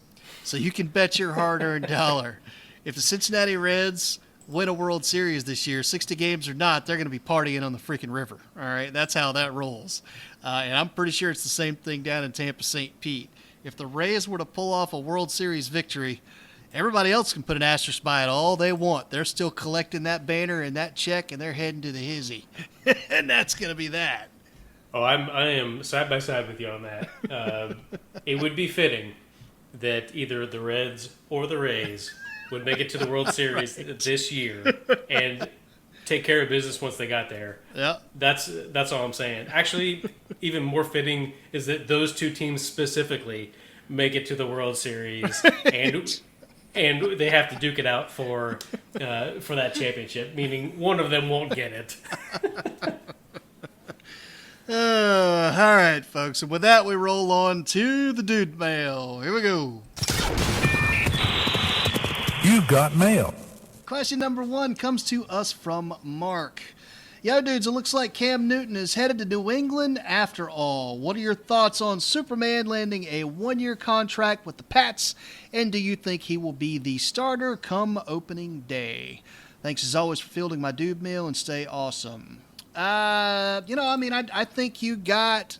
Speaker 4: So you can bet your hard-earned dollar if the Cincinnati Reds win a World Series this year, 60 games or not, they're going to be partying on the freaking river. All right, that's how that rolls. And I'm pretty sure it's the same thing down in Tampa, St. Pete. If the Rays were to pull off a World Series victory, everybody else can put an asterisk by it all they want. They're still collecting that banner and that check, and they're heading to the hizzy. And that's going to be that.
Speaker 5: Oh, I am side by side with you on that. It would be fitting that either the Reds or the Rays would make it to the World Series this year and take care of business once they got there.
Speaker 4: Yeah,
Speaker 5: that's all I'm saying. Actually, even more fitting is that those two teams specifically make it to the World Series and they have to duke it out for that championship. Meaning one of them won't get it.
Speaker 4: All right, folks. And with that, we roll on to the Dude Mail. Here we go.
Speaker 7: You've got mail.
Speaker 4: Question number 1 comes to us from Mark. Yo, dudes, it looks like Cam Newton is headed to New England after all. What are your thoughts on Superman landing a 1-year contract with the Pats? And do you think he will be the starter come opening day? Thanks as always for fielding my Dude Mail and stay awesome. I think you got...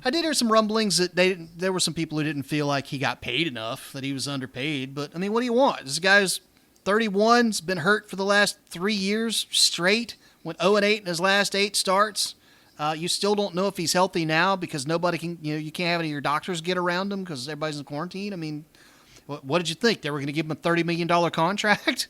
Speaker 4: I did hear some rumblings that there were some people who didn't feel like he got paid enough, that he was underpaid. But, what do you want? This guy's 31, has been hurt for the last 3 years straight, went 0-8 in his last 8 starts. You still don't know if he's healthy now because nobody can, you can't have any of your doctors get around him because everybody's in quarantine. What did you think? They were going to give him a $30 million contract?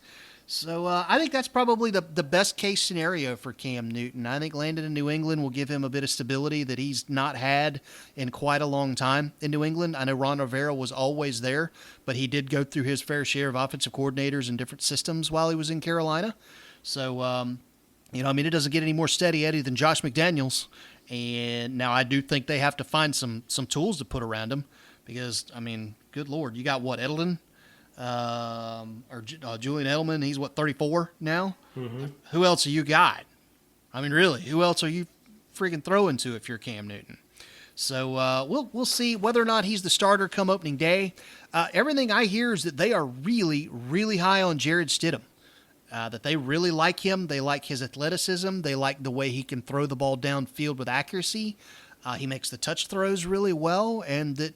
Speaker 4: So I think that's probably the best case scenario for Cam Newton. I think landing in New England will give him a bit of stability that he's not had in quite a long time in New England. I know Ron Rivera was always there, but he did go through his fair share of offensive coordinators and different systems while he was in Carolina. So, it doesn't get any more steady Eddie than Josh McDaniels. And now I do think they have to find some tools to put around him because, good Lord, you got what, Edelman? Julian Edelman, he's 34 now? Mm-hmm. Who else have you got? Really, who else are you freaking throwing to if you're Cam Newton? So we'll see whether or not he's the starter come opening day. Everything I hear is that they are really, really high on Jared Stidham. That they really like him. They like his athleticism. They like the way he can throw the ball downfield with accuracy. He makes the touch throws really well, and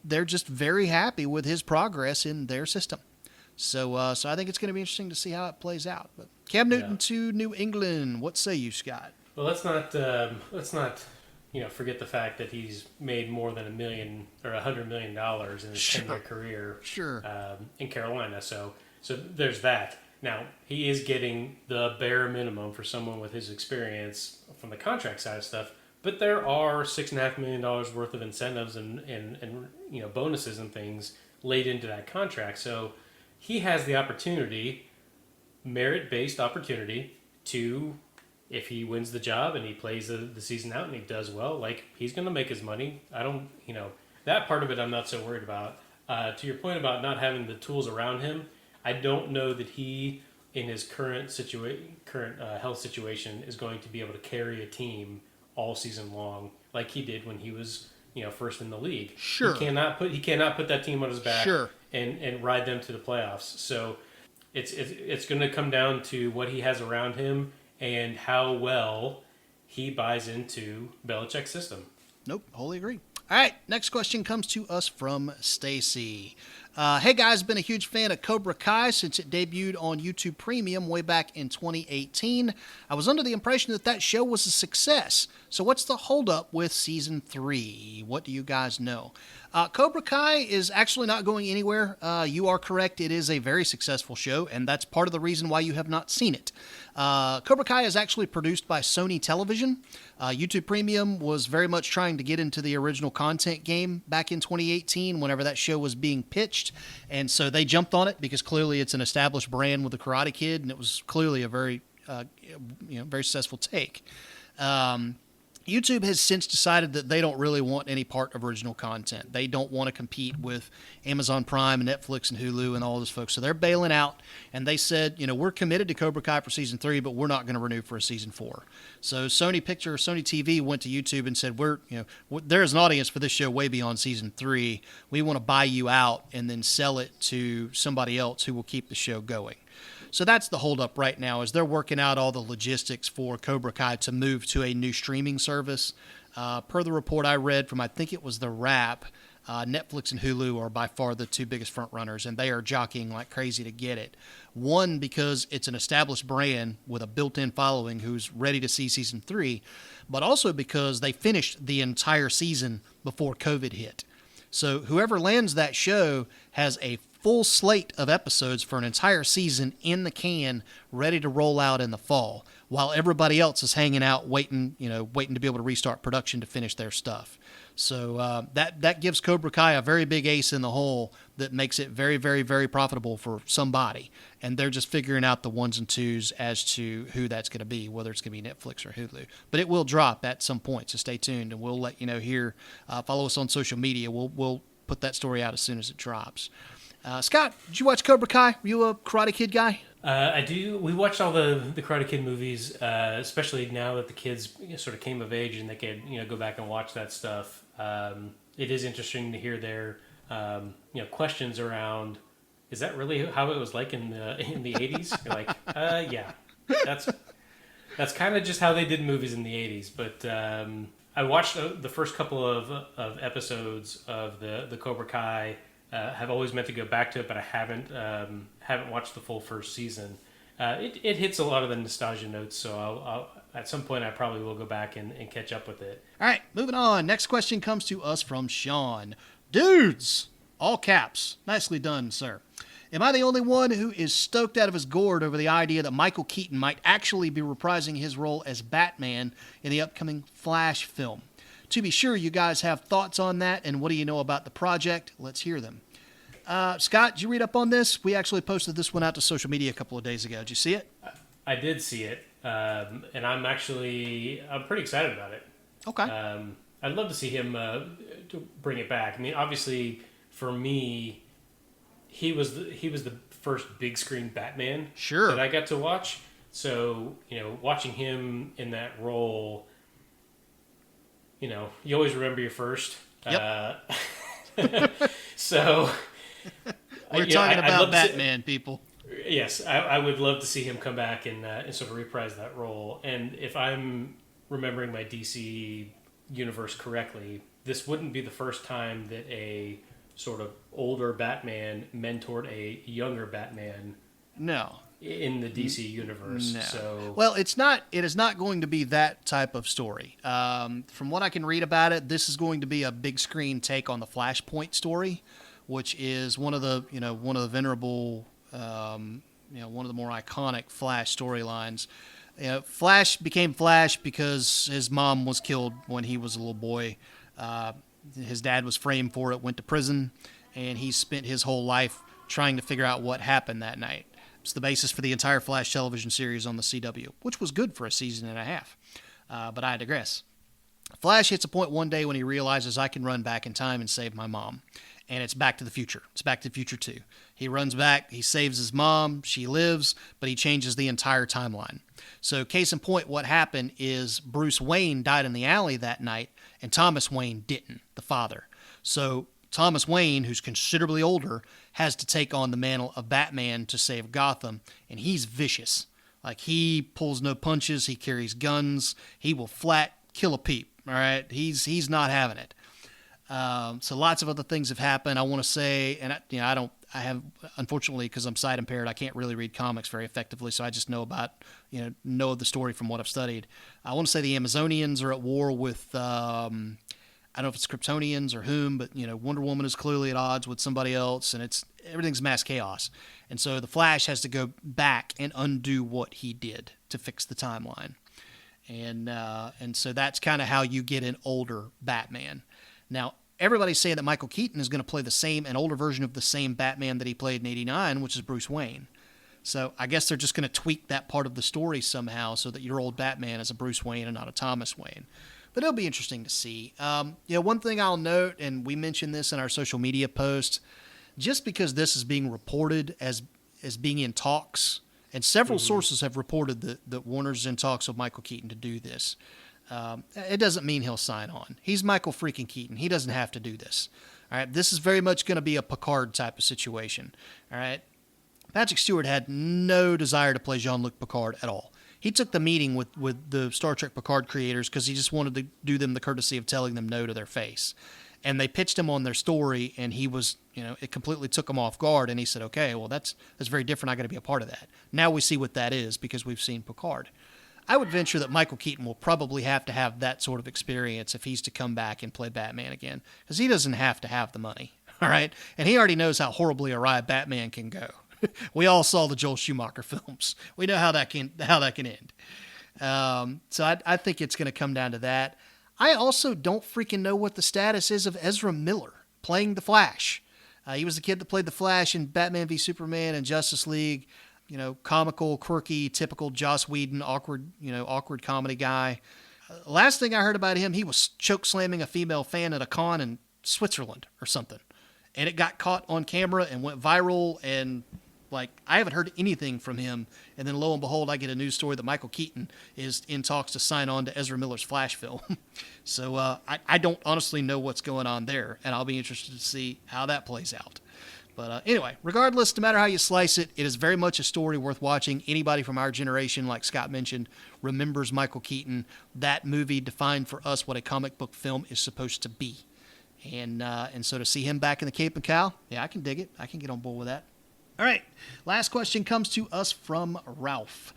Speaker 4: they're just very happy with his progress in their system. So I think it's going to be interesting to see how it plays out. But Cam Newton to New England. What say you, Scott?
Speaker 5: Well, let's not forget the fact that he's made more than $1 million or $100 million in his 10-year career.
Speaker 4: Sure.
Speaker 5: In Carolina. So there's that. Now, he is getting the bare minimum for someone with his experience from the contract side of stuff. But there are $6.5 million worth of incentives and bonuses and things laid into that contract. So he has the opportunity, merit-based opportunity, to, if he wins the job and he plays the season out and he does well, he's going to make his money. That part of it I'm not so worried about. To your point about not having the tools around him, I don't know that he in his current health situation is going to be able to carry a team all season long, like he did when he was first in the league.
Speaker 4: Sure.
Speaker 5: He cannot put that team on his back.
Speaker 4: Sure.
Speaker 5: And ride them to the playoffs. So it's going to come down to what he has around him and how well he buys into Belichick's system.
Speaker 4: Nope, wholly agree. All right, next question comes to us from Stacy. Hey guys, been a huge fan of Cobra Kai since it debuted on YouTube Premium way back in 2018. I was under the impression that show was a success. So what's the holdup with season 3? What do you guys know? Cobra Kai is actually not going anywhere. You are correct. It is a very successful show, and that's part of the reason why you have not seen it. Cobra Kai is actually produced by Sony Television. YouTube Premium was very much trying to get into the original content game back in 2018 whenever that show was being pitched, and so they jumped on it because clearly it's an established brand with the Karate Kid, and it was clearly a very very successful take. YouTube has since decided that they don't really want any part of original content. They don't want to compete with Amazon Prime and Netflix and Hulu and all those folks. So they're bailing out, and they said, we're committed to Cobra Kai for season 3, but we're not going to renew for a season 4. So Sony TV went to YouTube and said, there's an audience for this show way beyond season 3. We want to buy you out and then sell it to somebody else who will keep the show going. So that's the holdup right now, is they're working out all the logistics for Cobra Kai to move to a new streaming service. Per the report I read from, I think it was The Wrap, Netflix and Hulu are by far the two biggest front runners, and they are jockeying like crazy to get it. One, because it's an established brand with a built-in following who's ready to see season 3, but also because they finished the entire season before COVID hit. So whoever lands that show has a full slate of episodes for an entire season in the can, ready to roll out in the fall, while everybody else is hanging out, waiting to be able to restart production to finish their stuff. So that gives Cobra Kai a very big ace in the hole that makes it very, very, very profitable for somebody. And they're just figuring out the ones and twos as to who that's going to be, whether it's going to be Netflix or Hulu. But it will drop at some point, so stay tuned, and we'll let you know here. Follow us on social media. We'll put that story out as soon as it drops. Scott, did you watch Cobra Kai? Were you a Karate Kid guy?
Speaker 5: I do. We watched all the Karate Kid movies, especially now that the kids sort of came of age and they could go back and watch that stuff. It is interesting to hear their questions around, is that really how it was like in the 80s? You're like, yeah, that's kind of just how they did movies in the 80s. But I watched the first couple of episodes of the Cobra Kai. Have always meant to go back to it, but I haven't watched the full first season. It hits a lot of the nostalgia notes, so I'll at some point I probably will go back and catch up with it.
Speaker 4: All right, moving on. Next question comes to us from Sean. Dudes, all caps. Nicely done, sir. Am I the only one who is stoked out of his gourd over the idea that Michael Keaton might actually be reprising his role as Batman in the upcoming Flash film? To be sure, you guys have thoughts on that, and what do you know about the project? Let's hear them. Scott, did you read up on this? We actually posted this one out to social media a couple of days ago. Did you see it?
Speaker 5: I did see it, and I'm pretty excited about it.
Speaker 4: Okay.
Speaker 5: I'd love to see him to bring it back. I mean, obviously, for me, he was the first big screen Batman that I got to watch. So, watching him in that role, you always remember your first.
Speaker 4: Yep.
Speaker 5: So
Speaker 4: we're talking about Batman, people.
Speaker 5: Yes, I would love to see him come back and sort of reprise that role. And if I'm remembering my DC universe correctly, this wouldn't be the first time that a sort of older Batman mentored a younger Batman.
Speaker 4: No.
Speaker 5: In the DC universe.
Speaker 4: No.
Speaker 5: So,
Speaker 4: well, it is not going to be that type of story. From what I can read about it, this is going to be a big screen take on the Flashpoint story, which is one of the venerable, one of the more iconic Flash storylines. Flash became Flash because his mom was killed when he was a little boy. His dad was framed for it, went to prison, and he spent his whole life trying to figure out what happened that night. It's the basis for the entire Flash television series on the CW, which was good for a season and a half. But I digress. Flash hits a point one day when he realizes I can run back in time and save my mom. And it's Back to the Future. It's Back to the Future 2. He runs back, he saves his mom, she lives, but he changes the entire timeline. So case in point, what happened is Bruce Wayne died in the alley that night, and Thomas Wayne didn't, the father. So Thomas Wayne, who's considerably older, has to take on the mantle of Batman to save Gotham, and he's vicious. Like, he pulls no punches, he carries guns, he will flat kill a peep, all right? He's not having it. So lots of other things have happened. I want to say, and I have, unfortunately, because I'm sight impaired, I can't really read comics very effectively, so I just know about, know the story from what I've studied. I want to say the Amazonians are at war with, I don't know if it's Kryptonians or whom, but, Wonder Woman is clearly at odds with somebody else, and everything's mass chaos. And so the Flash has to go back and undo what he did to fix the timeline. And so that's kind of how you get an older Batman. Now, everybody's saying that Michael Keaton is going to play an older version of the same Batman that he played in '89, which is Bruce Wayne. So I guess they're just going to tweak that part of the story somehow so that your old Batman is a Bruce Wayne and not a Thomas Wayne. But it'll be interesting to see. One thing I'll note, and we mentioned this in our social media post, just because this is being reported as being in talks, and several sources have reported that Warner's in talks with Michael Keaton to do this, it doesn't mean he'll sign on. He's Michael freaking Keaton. He doesn't have to do this. All right, this is very much going to be a Picard type of situation. All right, Patrick Stewart had no desire to play Jean-Luc Picard at all. He took the meeting with the Star Trek Picard creators because he just wanted to do them the courtesy of telling them no to their face. And they pitched him on their story, and he was, it completely took him off guard. And he said, okay, well, that's very different. I got to be a part of that. Now we see what that is because we've seen Picard. I would venture that Michael Keaton will probably have to have that sort of experience if he's to come back and play Batman again, because he doesn't have to have the money, all right? And he already knows how horribly awry Batman can go. We all saw the Joel Schumacher films. We know how that can end. So I think it's going to come down to that. I also don't freaking know what the status is of Ezra Miller playing the Flash. He was the kid that played the Flash in Batman v Superman and Justice League. Comical, quirky, typical Joss Whedon, awkward comedy guy. Last thing I heard about him, he was choke slamming a female fan at a con in Switzerland or something. And it got caught on camera and went viral, and I haven't heard anything from him. And then lo and behold, I get a news story that Michael Keaton is in talks to sign on to Ezra Miller's Flash film. So I don't honestly know what's going on there, and I'll be interested to see how that plays out. But anyway, regardless, no matter how you slice it, it is very much a story worth watching. Anybody from our generation, like Scott mentioned, remembers Michael Keaton. That movie defined for us what a comic book film is supposed to be. And so to see him back in the Cape and Cow, yeah, I can dig it. I can get on board with that. All right, last question comes to us from Ralph.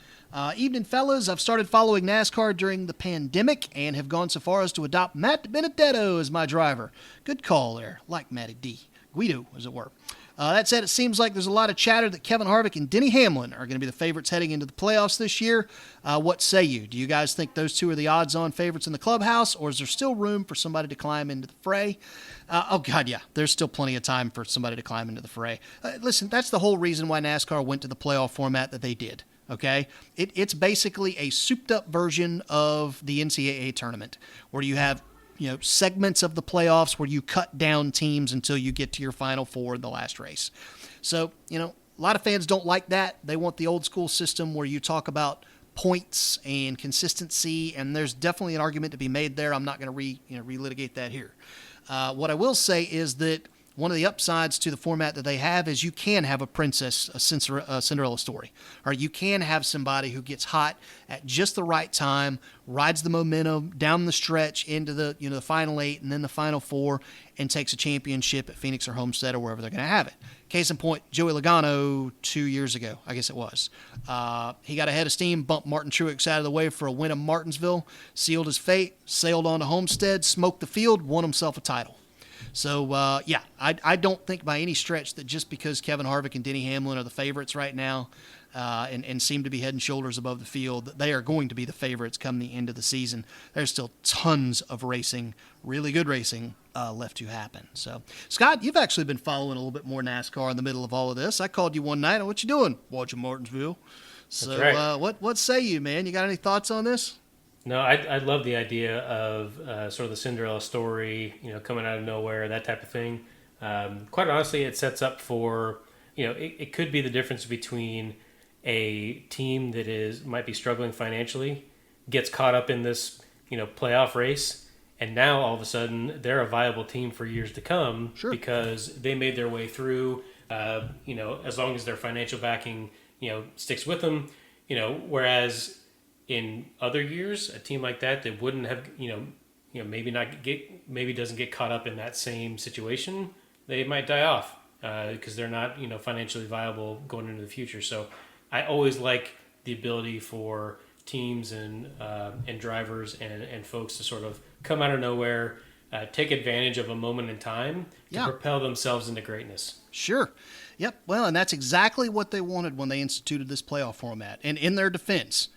Speaker 4: Evening, fellas. I've started following NASCAR during the pandemic and have gone so far as to adopt Matt Benedetto as my driver. Good call there, like Matty D. Guido, as it were. That said, it seems like there's a lot of chatter that Kevin Harvick and Denny Hamlin are going to be the favorites heading into the playoffs this year. What say you? Do you guys think those two are the odds-on favorites in the clubhouse, or is there still room for somebody to climb into the fray? Oh, God, yeah. There's still plenty of time for somebody to climb into the fray. Listen, that's the whole reason why NASCAR went to the playoff format that they did. Okay? It's basically a souped-up version of the NCAA tournament, where you have segments of the playoffs where you cut down teams until you get to your Final Four in the last race. So, a lot of fans don't like that. They want the old school system where you talk about points and consistency, and there's definitely an argument to be made there. I'm not going to relitigate that here. What I will say is that one of the upsides to the format that they have is you can have a Cinderella story. Or you can have somebody who gets hot at just the right time, rides the momentum down the stretch into the the final 8 and then the final 4, and takes a championship at Phoenix or Homestead or wherever they're going to have it. Case in point, Joey Logano 2 years ago, I guess it was. He got ahead of steam, bumped Martin Truex out of the way for a win in Martinsville, sealed his fate, sailed on to Homestead, smoked the field, won himself a title. So, I don't think by any stretch that just because Kevin Harvick and Denny Hamlin are the favorites right now and seem to be head and shoulders above the field, that they are going to be the favorites come the end of the season. There's still tons of racing, really good racing, left to happen. So, Scott, you've actually been following a little bit more NASCAR in the middle of all of this. I called you one night. What you doing? Watching Martinsville. So, right. What say you, man? You got any thoughts on this?
Speaker 5: No, I love the idea of sort of the Cinderella story, coming out of nowhere, that type of thing. Quite honestly, it sets up for it could be the difference between a team that might be struggling financially, gets caught up in this, playoff race, and now all of a sudden they're a viable team for years to come because they made their way through, as long as their financial backing, sticks with them, whereas in other years, a team like that wouldn't have, maybe doesn't get caught up in that same situation, they might die off because they're not, financially viable going into the future. So I always like the ability for teams and drivers and folks to sort of come out of nowhere, take advantage of a moment in time to propel themselves into greatness.
Speaker 4: Sure. Yep. Well, and that's exactly what they wanted when they instituted this playoff format. And in their defense,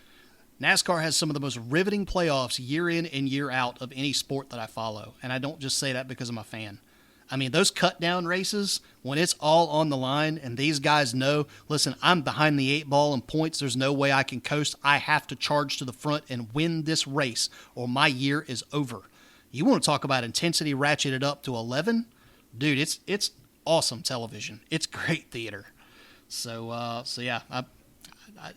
Speaker 4: NASCAR has some of the most riveting playoffs year in and year out of any sport that I follow. And I don't just say that because I'm a fan. I mean, those cut-down races, when it's all on the line and these guys know, listen, I'm behind the 8 ball in points. There's no way I can coast. I have to charge to the front and win this race or my year is over. You want to talk about intensity ratcheted up to 11? Dude, it's awesome television. It's great theater. So yeah,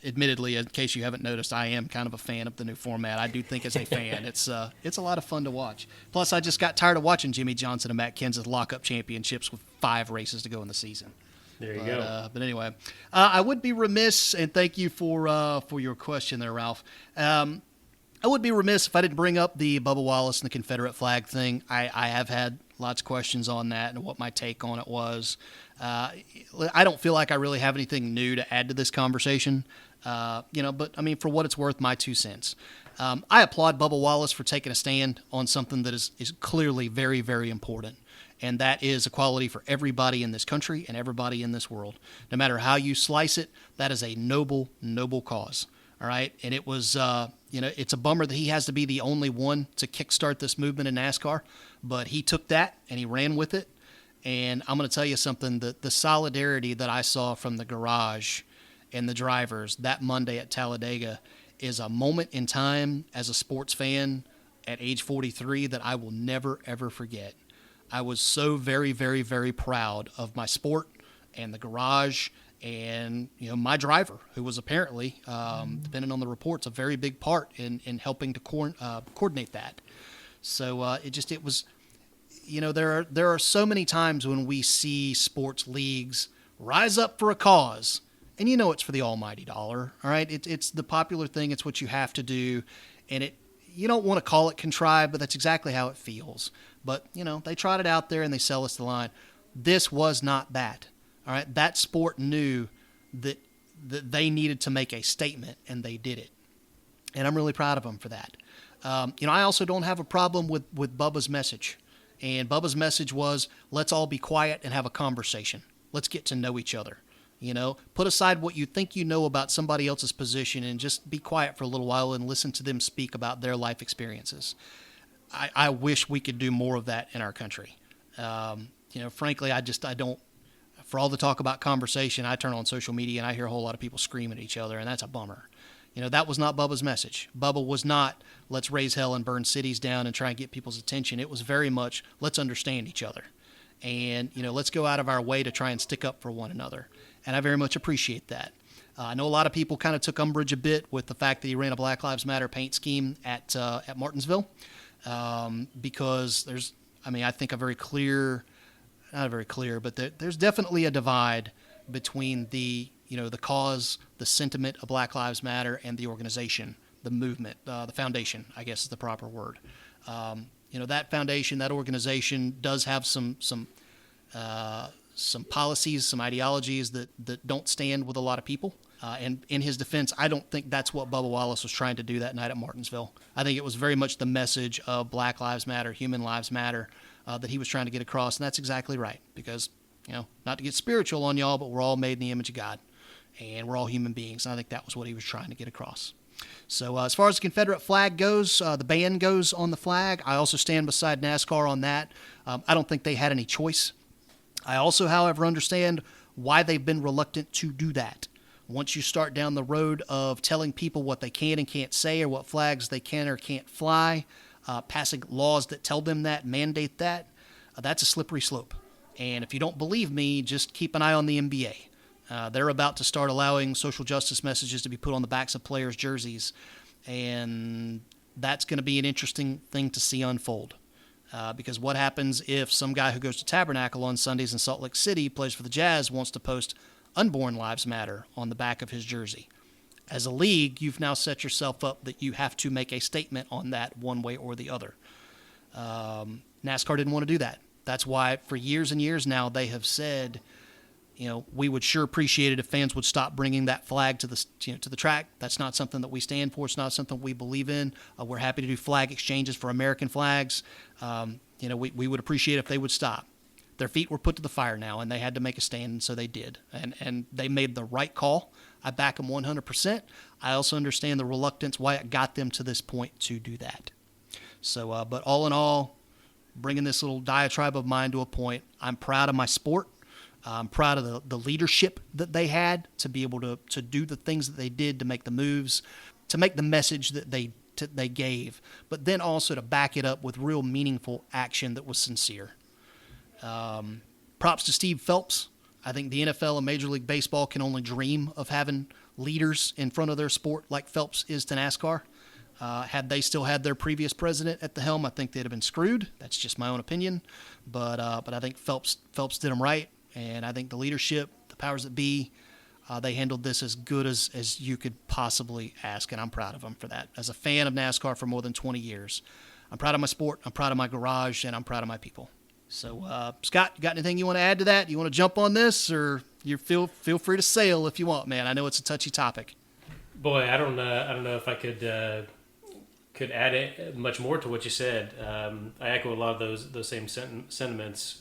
Speaker 4: admittedly, in case you haven't noticed, I am kind of a fan of the new format. I do think as a fan, it's a lot of fun to watch. Plus, I just got tired of watching Jimmy Johnson and Matt Kenseth lock up championships with 5 races to go in the season.
Speaker 5: There you go.
Speaker 4: But anyway, I would be remiss, and thank you for your question there, Ralph. I would be remiss if I didn't bring up the Bubba Wallace and the Confederate flag thing. I have had lots of questions on that and what my take on it was. I don't feel like I really have anything new to add to this conversation, but I mean, for what it's worth, my 2 cents. I applaud Bubba Wallace for taking a stand on something that is clearly very, very important, and that is equality for everybody in this country and everybody in this world. No matter how you slice it, that is a noble, noble cause. All right. And it was, it's a bummer that he has to be the only one to kickstart this movement in NASCAR, but he took that and he ran with it. And I'm going to tell you something, the solidarity that I saw from the garage and the drivers that Monday at Talladega is a moment in time as a sports fan at age 43 that I will never, ever forget. I was so very, very, very proud of my sport and the garage and, my driver, who was apparently, depending on the reports, a very big part in helping to coordinate that. So it was, there are so many times when we see sports leagues rise up for a cause, and it's for the almighty dollar, all right? It's the popular thing. It's what you have to do, and you don't want to call it contrived, but that's exactly how it feels. But, they trot it out there and they sell us the line. This was not that. All right, that sport knew that they needed to make a statement, and they did it. And I'm really proud of them for that. I also don't have a problem with Bubba's message. And Bubba's message was, let's all be quiet and have a conversation. Let's get to know each other. Put aside what you think you know about somebody else's position and just be quiet for a little while and listen to them speak about their life experiences. I wish we could do more of that in our country. Frankly, I don't. For all the talk about conversation, I turn on social media and I hear a whole lot of people screaming at each other, and that's a bummer. That was not Bubba's message. Bubba was not, let's raise hell and burn cities down and try and get people's attention. It was very much, let's understand each other. And, let's go out of our way to try and stick up for one another. And I very much appreciate that. I know a lot of people kind of took umbrage a bit with the fact that he ran a Black Lives Matter paint scheme at Martinsville because I think not very clear, but there's definitely a divide between the cause, the sentiment of Black Lives Matter and the organization, the movement, the foundation, I guess is the proper word. That foundation, that organization does have some policies, some ideologies that don't stand with a lot of people. And in his defense, I don't think that's what Bubba Wallace was trying to do that night at Martinsville. I think it was very much the message of Black Lives Matter, human lives matter, that he was trying to get across. And that's exactly right. Because, not to get spiritual on y'all, but we're all made in the image of God. And we're all human beings. And I think that was what he was trying to get across. So as far as the Confederate flag goes, the band goes on the flag. I also stand beside NASCAR on that. I don't think they had any choice. I also, however, understand why they've been reluctant to do that. Once you start down the road of telling people what they can and can't say or what flags they can or can't fly, passing laws that tell them that, mandate that, that's a slippery slope. And if you don't believe me, just keep an eye on the NBA. They're about to start allowing social justice messages to be put on the backs of players' jerseys, and that's going to be an interesting thing to see unfold. Because what happens if some guy who goes to Tabernacle on Sundays in Salt Lake City, plays for the Jazz, wants to post Unborn Lives Matter on the back of his jersey? As a league, you've now set yourself up that you have to make a statement on that one way or the other. NASCAR didn't want to do that. That's why for years and years now they have said, we would sure appreciate it if fans would stop bringing that flag to the track. That's not something that we stand for. It's not something we believe in. We're happy to do flag exchanges for American flags. We would appreciate if they would stop. Their feet were put to the fire now, and they had to make a stand, and so they did. And they made the right call. I back them 100%. I also understand the reluctance, why it got them to this point to do that. So, but all in all, bringing this little diatribe of mine to a point, I'm proud of my sport. I'm proud of the leadership that they had to be able to do the things that they did, to make the moves, to make the message that they gave, but then also to back it up with real meaningful action that was sincere. Props to Steve Phelps. I think the NFL and Major League Baseball can only dream of having leaders in front of their sport like Phelps is to NASCAR. Had they still had their previous president at the helm, I think they'd have been screwed. That's just my own opinion. But I think Phelps did them right. And I think the leadership, the powers that be, they handled this as good as you could possibly ask, and I'm proud of them for that. As a fan of NASCAR for more than 20 years, I'm proud of my sport, I'm proud of my garage, and I'm proud of my people. So, Scott, you got anything you want to add to that? You want to jump on this, or you feel free to sail if you want, man. I know it's a touchy topic.
Speaker 5: Boy, I don't know if I could add it much more to what you said. I echo a lot of those same sentiments,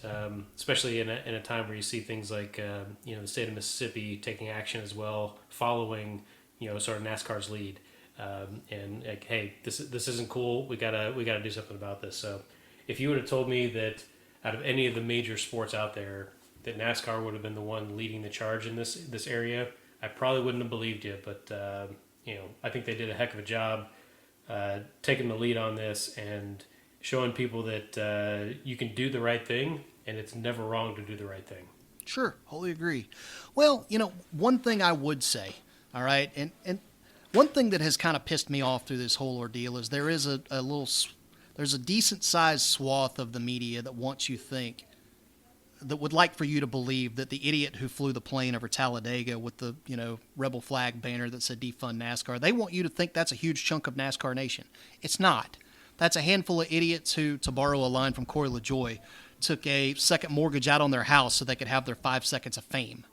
Speaker 5: especially in a time where you see things like the state of Mississippi taking action as well, following sort of NASCAR's lead, and like, hey, this isn't cool. We gotta do something about this. So, if you would have told me that out of any of the major sports out there, that NASCAR would have been the one leading the charge in this area, I probably wouldn't have believed you. But I think they did a heck of a job. Taking the lead on this and showing people that you can do the right thing, and it's never wrong to do the right thing.
Speaker 4: Sure, wholly agree. Well, one thing I would say, all right, and one thing that has kind of pissed me off through this whole ordeal is there's a decent-sized swath of the media that wants you to think, that would like for you to believe that the idiot who flew the plane over Talladega with the, rebel flag banner that said defund NASCAR, they want you to think that's a huge chunk of NASCAR Nation. It's not. That's a handful of idiots who, to borrow a line from Corey LaJoie, took a second mortgage out on their house so they could have their 5 seconds of fame.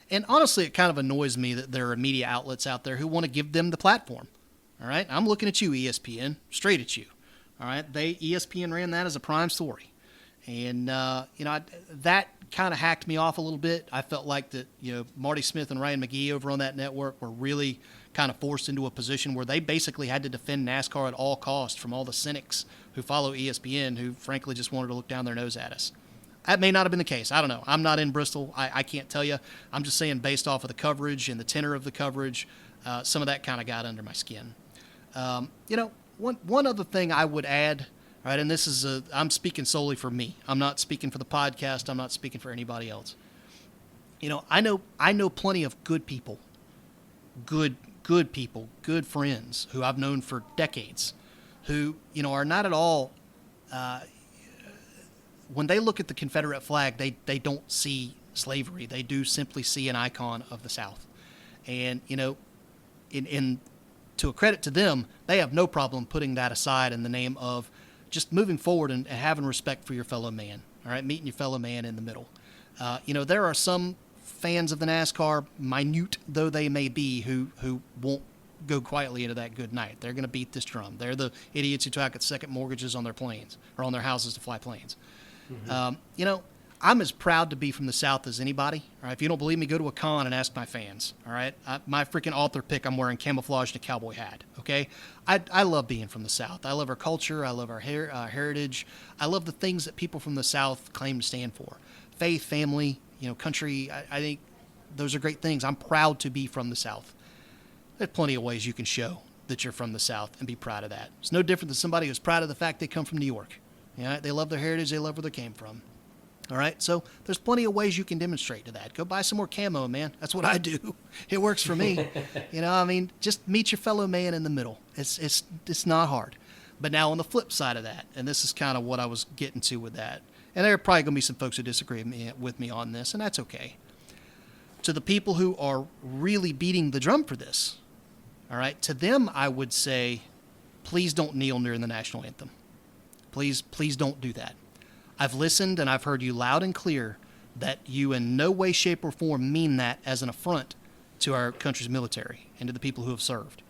Speaker 4: And honestly, it kind of annoys me that there are media outlets out there who want to give them the platform. All right? I'm looking at you, ESPN, straight at you. All right? ESPN ran that as a prime story. And, that kind of hacked me off a little bit. I felt like that, Marty Smith and Ryan McGee over on that network were really kind of forced into a position where they basically had to defend NASCAR at all costs from all the cynics who follow ESPN, who frankly just wanted to look down their nose at us. That may not have been the case. I don't know. I'm not in Bristol. I can't tell you. I'm just saying based off of the coverage and the tenor of the coverage, some of that kind of got under my skin. One other thing I would add, right, and this is I'm speaking solely for me. I'm not speaking for the podcast. I'm not speaking for anybody else. I know plenty of good people, good people, good friends who I've known for decades, who are not at all. When they look at the Confederate flag, they don't see slavery. They do simply see an icon of the South, and in to a credit to them, they have no problem putting that aside in the name of just moving forward and having respect for your fellow man, all right, meeting your fellow man in the middle. There are some fans of the NASCAR, minute though they may be, who won't go quietly into that good night. They're going to beat this drum. They're the idiots who took out second mortgages on their planes or on their houses to fly planes. Mm-hmm. I'm as proud to be from the South as anybody. All right, if you don't believe me, go to a con and ask my fans. All right, my freaking author pick, I'm wearing camouflage and a cowboy hat. Okay, I love being from the South. I love our culture. I love our heritage. I love the things that people from the South claim to stand for: faith, family, country. I think those are great things. I'm proud to be from the South. There's plenty of ways you can show that you're from the South and be proud of that. It's no different than somebody who's proud of the fact they come from New York. They love their heritage. They love where they came from. All right, so there's plenty of ways you can demonstrate to that. Go buy some more camo, man. That's what I do. It works for me. Just meet your fellow man in the middle. It's not hard. But now on the flip side of that, and this is kind of what I was getting to with that, and there are probably going to be some folks who disagree with me on this, and that's okay. To the people who are really beating the drum for this, all right, to them I would say, please don't kneel during the national anthem. Please don't do that. I've listened and I've heard you loud and clear that you in no way, shape, or form mean that as an affront to our country's military and to the people who have served.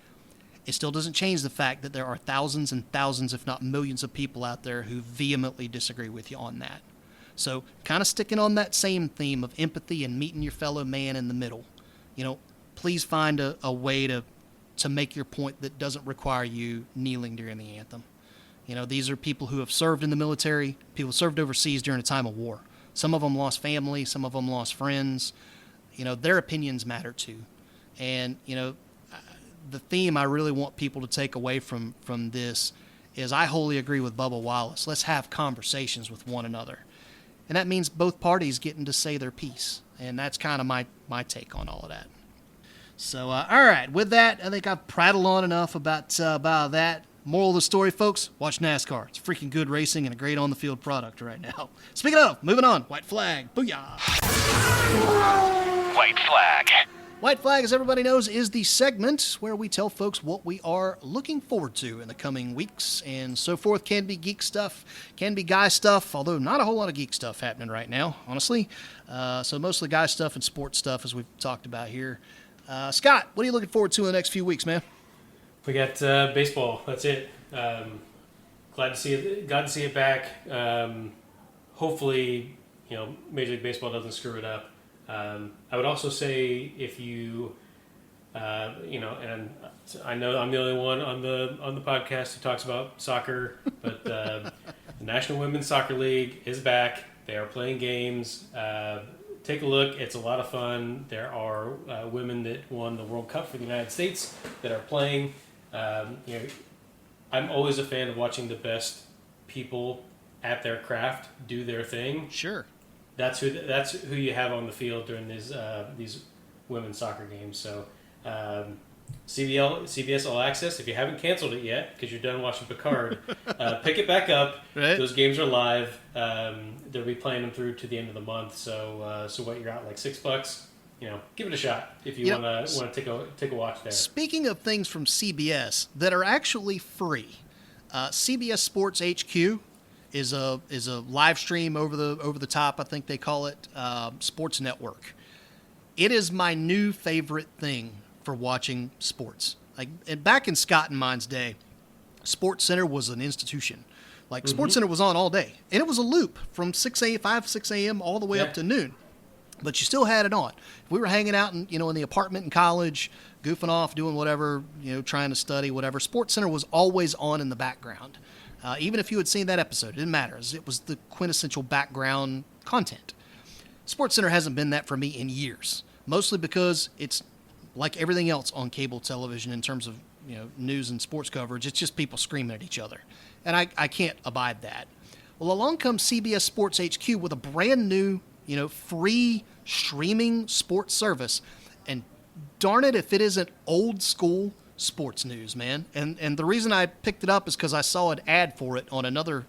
Speaker 4: It still doesn't change the fact that there are thousands and thousands, if not millions of people out there who vehemently disagree with you on that. So kind of sticking on that same theme of empathy and meeting your fellow man in the middle. Please find a way to make your point that doesn't require you kneeling during the anthem. These are people who have served in the military, people served overseas during a time of war. Some of them lost family, some of them lost friends. Their opinions matter too. And, the theme I really want people to take away from this is I wholly agree with Bubba Wallace. Let's have conversations with one another. And that means both parties getting to say their piece. And that's kind of my take on all of that. So, all right, with that, I think I've prattled on enough about that. Moral of the story, folks, watch NASCAR. It's freaking good racing and a great on-the-field product right now. Speaking of, moving on, white flag, booyah.
Speaker 1: White flag.
Speaker 4: White flag, as everybody knows, is the segment where we tell folks what we are looking forward to in the coming weeks and so forth. Can be geek stuff, can be guy stuff, although not a whole lot of geek stuff happening right now, honestly. So mostly guy stuff and sports stuff, as we've talked about here. Scott, what are you looking forward to in the next few weeks, man?
Speaker 5: We got baseball. That's it. Glad to see it back. Hopefully, Major League Baseball doesn't screw it up. I would also say if you, and I know I'm the only one on the podcast who talks about soccer, but the National Women's Soccer League is back. They are playing games. Take a look. It's a lot of fun. There are women that won the World Cup for the United States that are playing. I'm always a fan of watching the best people at their craft do their thing.
Speaker 4: Sure.
Speaker 5: That's who you have on the field during these women's soccer games. So CBS All Access, if you haven't canceled it yet because you're done watching Picard, pick it back up.
Speaker 4: Right.
Speaker 5: Those games are live. They'll be playing them through to the end of the month. So what, you're out like $6? Give it a shot if you want to take a watch there.
Speaker 4: Speaking of things from CBS that are actually free, CBS Sports HQ is a live stream over the top, I think they call it, sports network. It is my new favorite thing for watching sports. And back in Scott and mine's day, Sports Center was an institution. Sports Center was on all day, and it was a loop from 6 a.m. all the way up to noon. But you still had it on. If we were hanging out in the apartment in college, goofing off, doing whatever, trying to study, whatever, Sports Center was always on in the background. Even if you had seen that episode, it didn't matter. It was the quintessential background content. Sports Center hasn't been that for me in years, mostly because it's like everything else on cable television in terms of news and sports coverage. It's just people screaming at each other, and I can't abide that. Well, along comes CBS Sports HQ with a brand new free streaming sports service, and darn it if it isn't old school sports news, man. And the reason I picked it up is because I saw an ad for it on another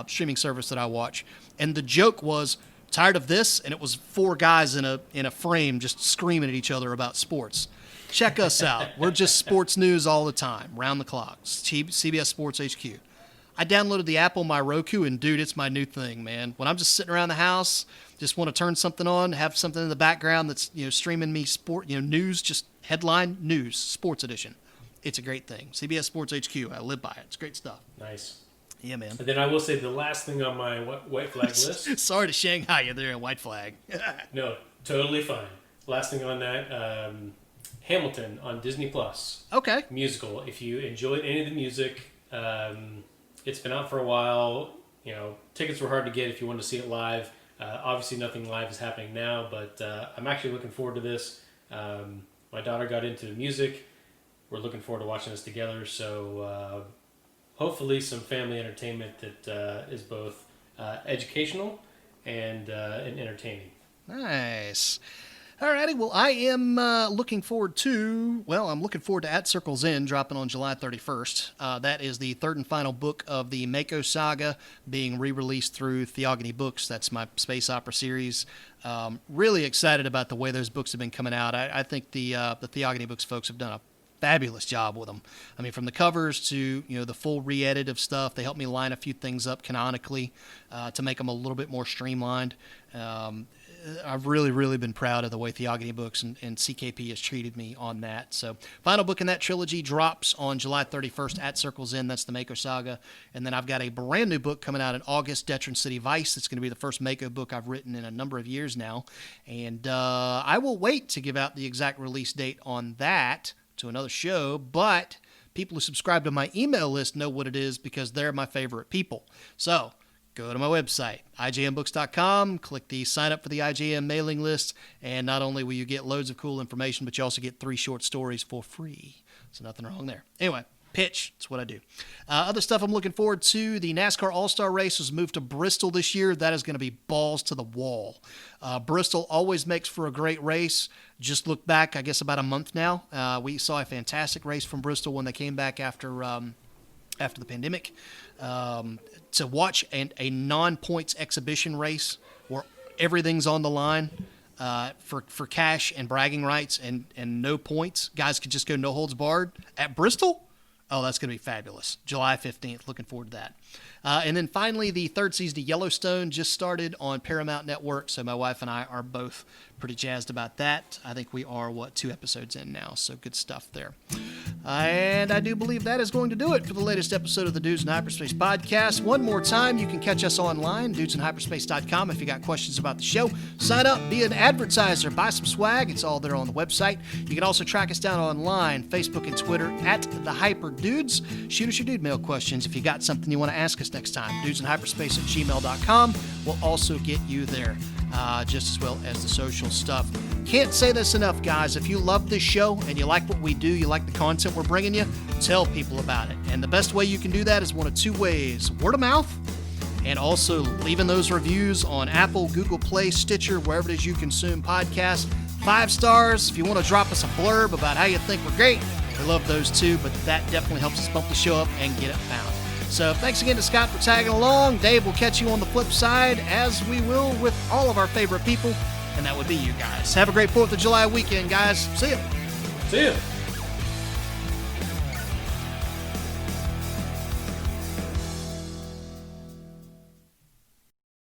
Speaker 4: streaming service that I watch, and the joke was, tired of this? And it was 4 guys in a frame just screaming at each other about sports. Check us out. We're just sports news all the time, round the clock. CBS Sports HQ. I downloaded the app on my Roku, and dude, it's my new thing, man. When I'm just sitting around the house, just want to turn something on, have something in the background that's streaming me sport, news, just headline news, sports edition. It's a great thing. CBS Sports HQ. I live by it. It's great stuff.
Speaker 5: Nice.
Speaker 4: Yeah, man.
Speaker 5: And then I will say the last thing on my white flag list.
Speaker 4: Sorry to Shanghai you there, white flag.
Speaker 5: No, totally fine. Last thing on that, Hamilton on Disney Plus.
Speaker 4: Okay.
Speaker 5: Musical. If you enjoyed any of the music, it's been out for a while. Tickets were hard to get if you wanted to see it live. Obviously, nothing live is happening now, but I'm actually looking forward to this. My daughter got into music. We're looking forward to watching this together. So hopefully some family entertainment that is both educational and entertaining.
Speaker 4: Nice. Alrighty, well, I am looking forward to At Circle's End dropping on July 31st. That is the third and final book of the Mako saga being re-released through Theogony Books. That's my space opera series. Really excited about the way those books have been coming out. I think the Theogony Books folks have done a fabulous job with them. I mean, from the covers to, the full re-edit of stuff. They helped me line a few things up canonically to make them a little bit more streamlined. I've really, really been proud of the way Theogony Books and CKP has treated me on that. So, final book in that trilogy drops on July 31st at Circle's End. That's the Mako Saga. And then I've got a brand new book coming out in August, Detron City Vice. It's going to be the first Mako book I've written in a number of years now. And I will wait to give out the exact release date on that to another show, but people who subscribe to my email list know what it is because they're my favorite people. So, go to my website, IJMBooks.com, click the sign up for the IJM mailing list, and not only will you get loads of cool information, but you also get 3 short stories for free. So nothing wrong there. Anyway, pitch. That's what I do. Other stuff I'm looking forward to, the NASCAR All-Star Race was moved to Bristol this year. That is going to be balls to the wall. Bristol always makes for a great race. Just look back, I guess, about a month now. We saw a fantastic race from Bristol when they came back after the pandemic. To watch a non-points exhibition race where everything's on the line for cash and bragging rights and no points. Guys could just go no holds barred at Bristol. Oh, that's going to be fabulous. July 15th. Looking forward to that. And then finally, the third season of Yellowstone just started on Paramount Network, so my wife and I are both pretty jazzed about that. I think we are, 2 episodes in now, so good stuff there. And I do believe that is going to do it for the latest episode of the Dudes in Hyperspace podcast. One more time, you can catch us online, dudesinhyperspace.com, if you got questions about the show. Sign up, be an advertiser, buy some swag. It's all there on the website. You can also track us down online, Facebook and Twitter, at The Hyper Dudes. Shoot us your dude mail questions if you got something you want to ask us next time. dudesinhyperspace@gmail.com will also get you there, just as well as the social stuff. Can't say this enough, guys. If you love this show and you like what we do, you like the content we're bringing you, tell people about it. And the best way you can do that is one of 2 ways: word of mouth, and also leaving those reviews on Apple, Google Play, Stitcher, wherever it is you consume podcasts. 5 stars. If you want to drop us a blurb about how you think we're great, we love those too, but that definitely helps us bump the show up and get it found. So thanks again to Scott for tagging along. Dave will catch you on the flip side, as we will with all of our favorite people, and that would be you guys. Have a great 4th of July weekend, guys. See ya.
Speaker 5: See ya.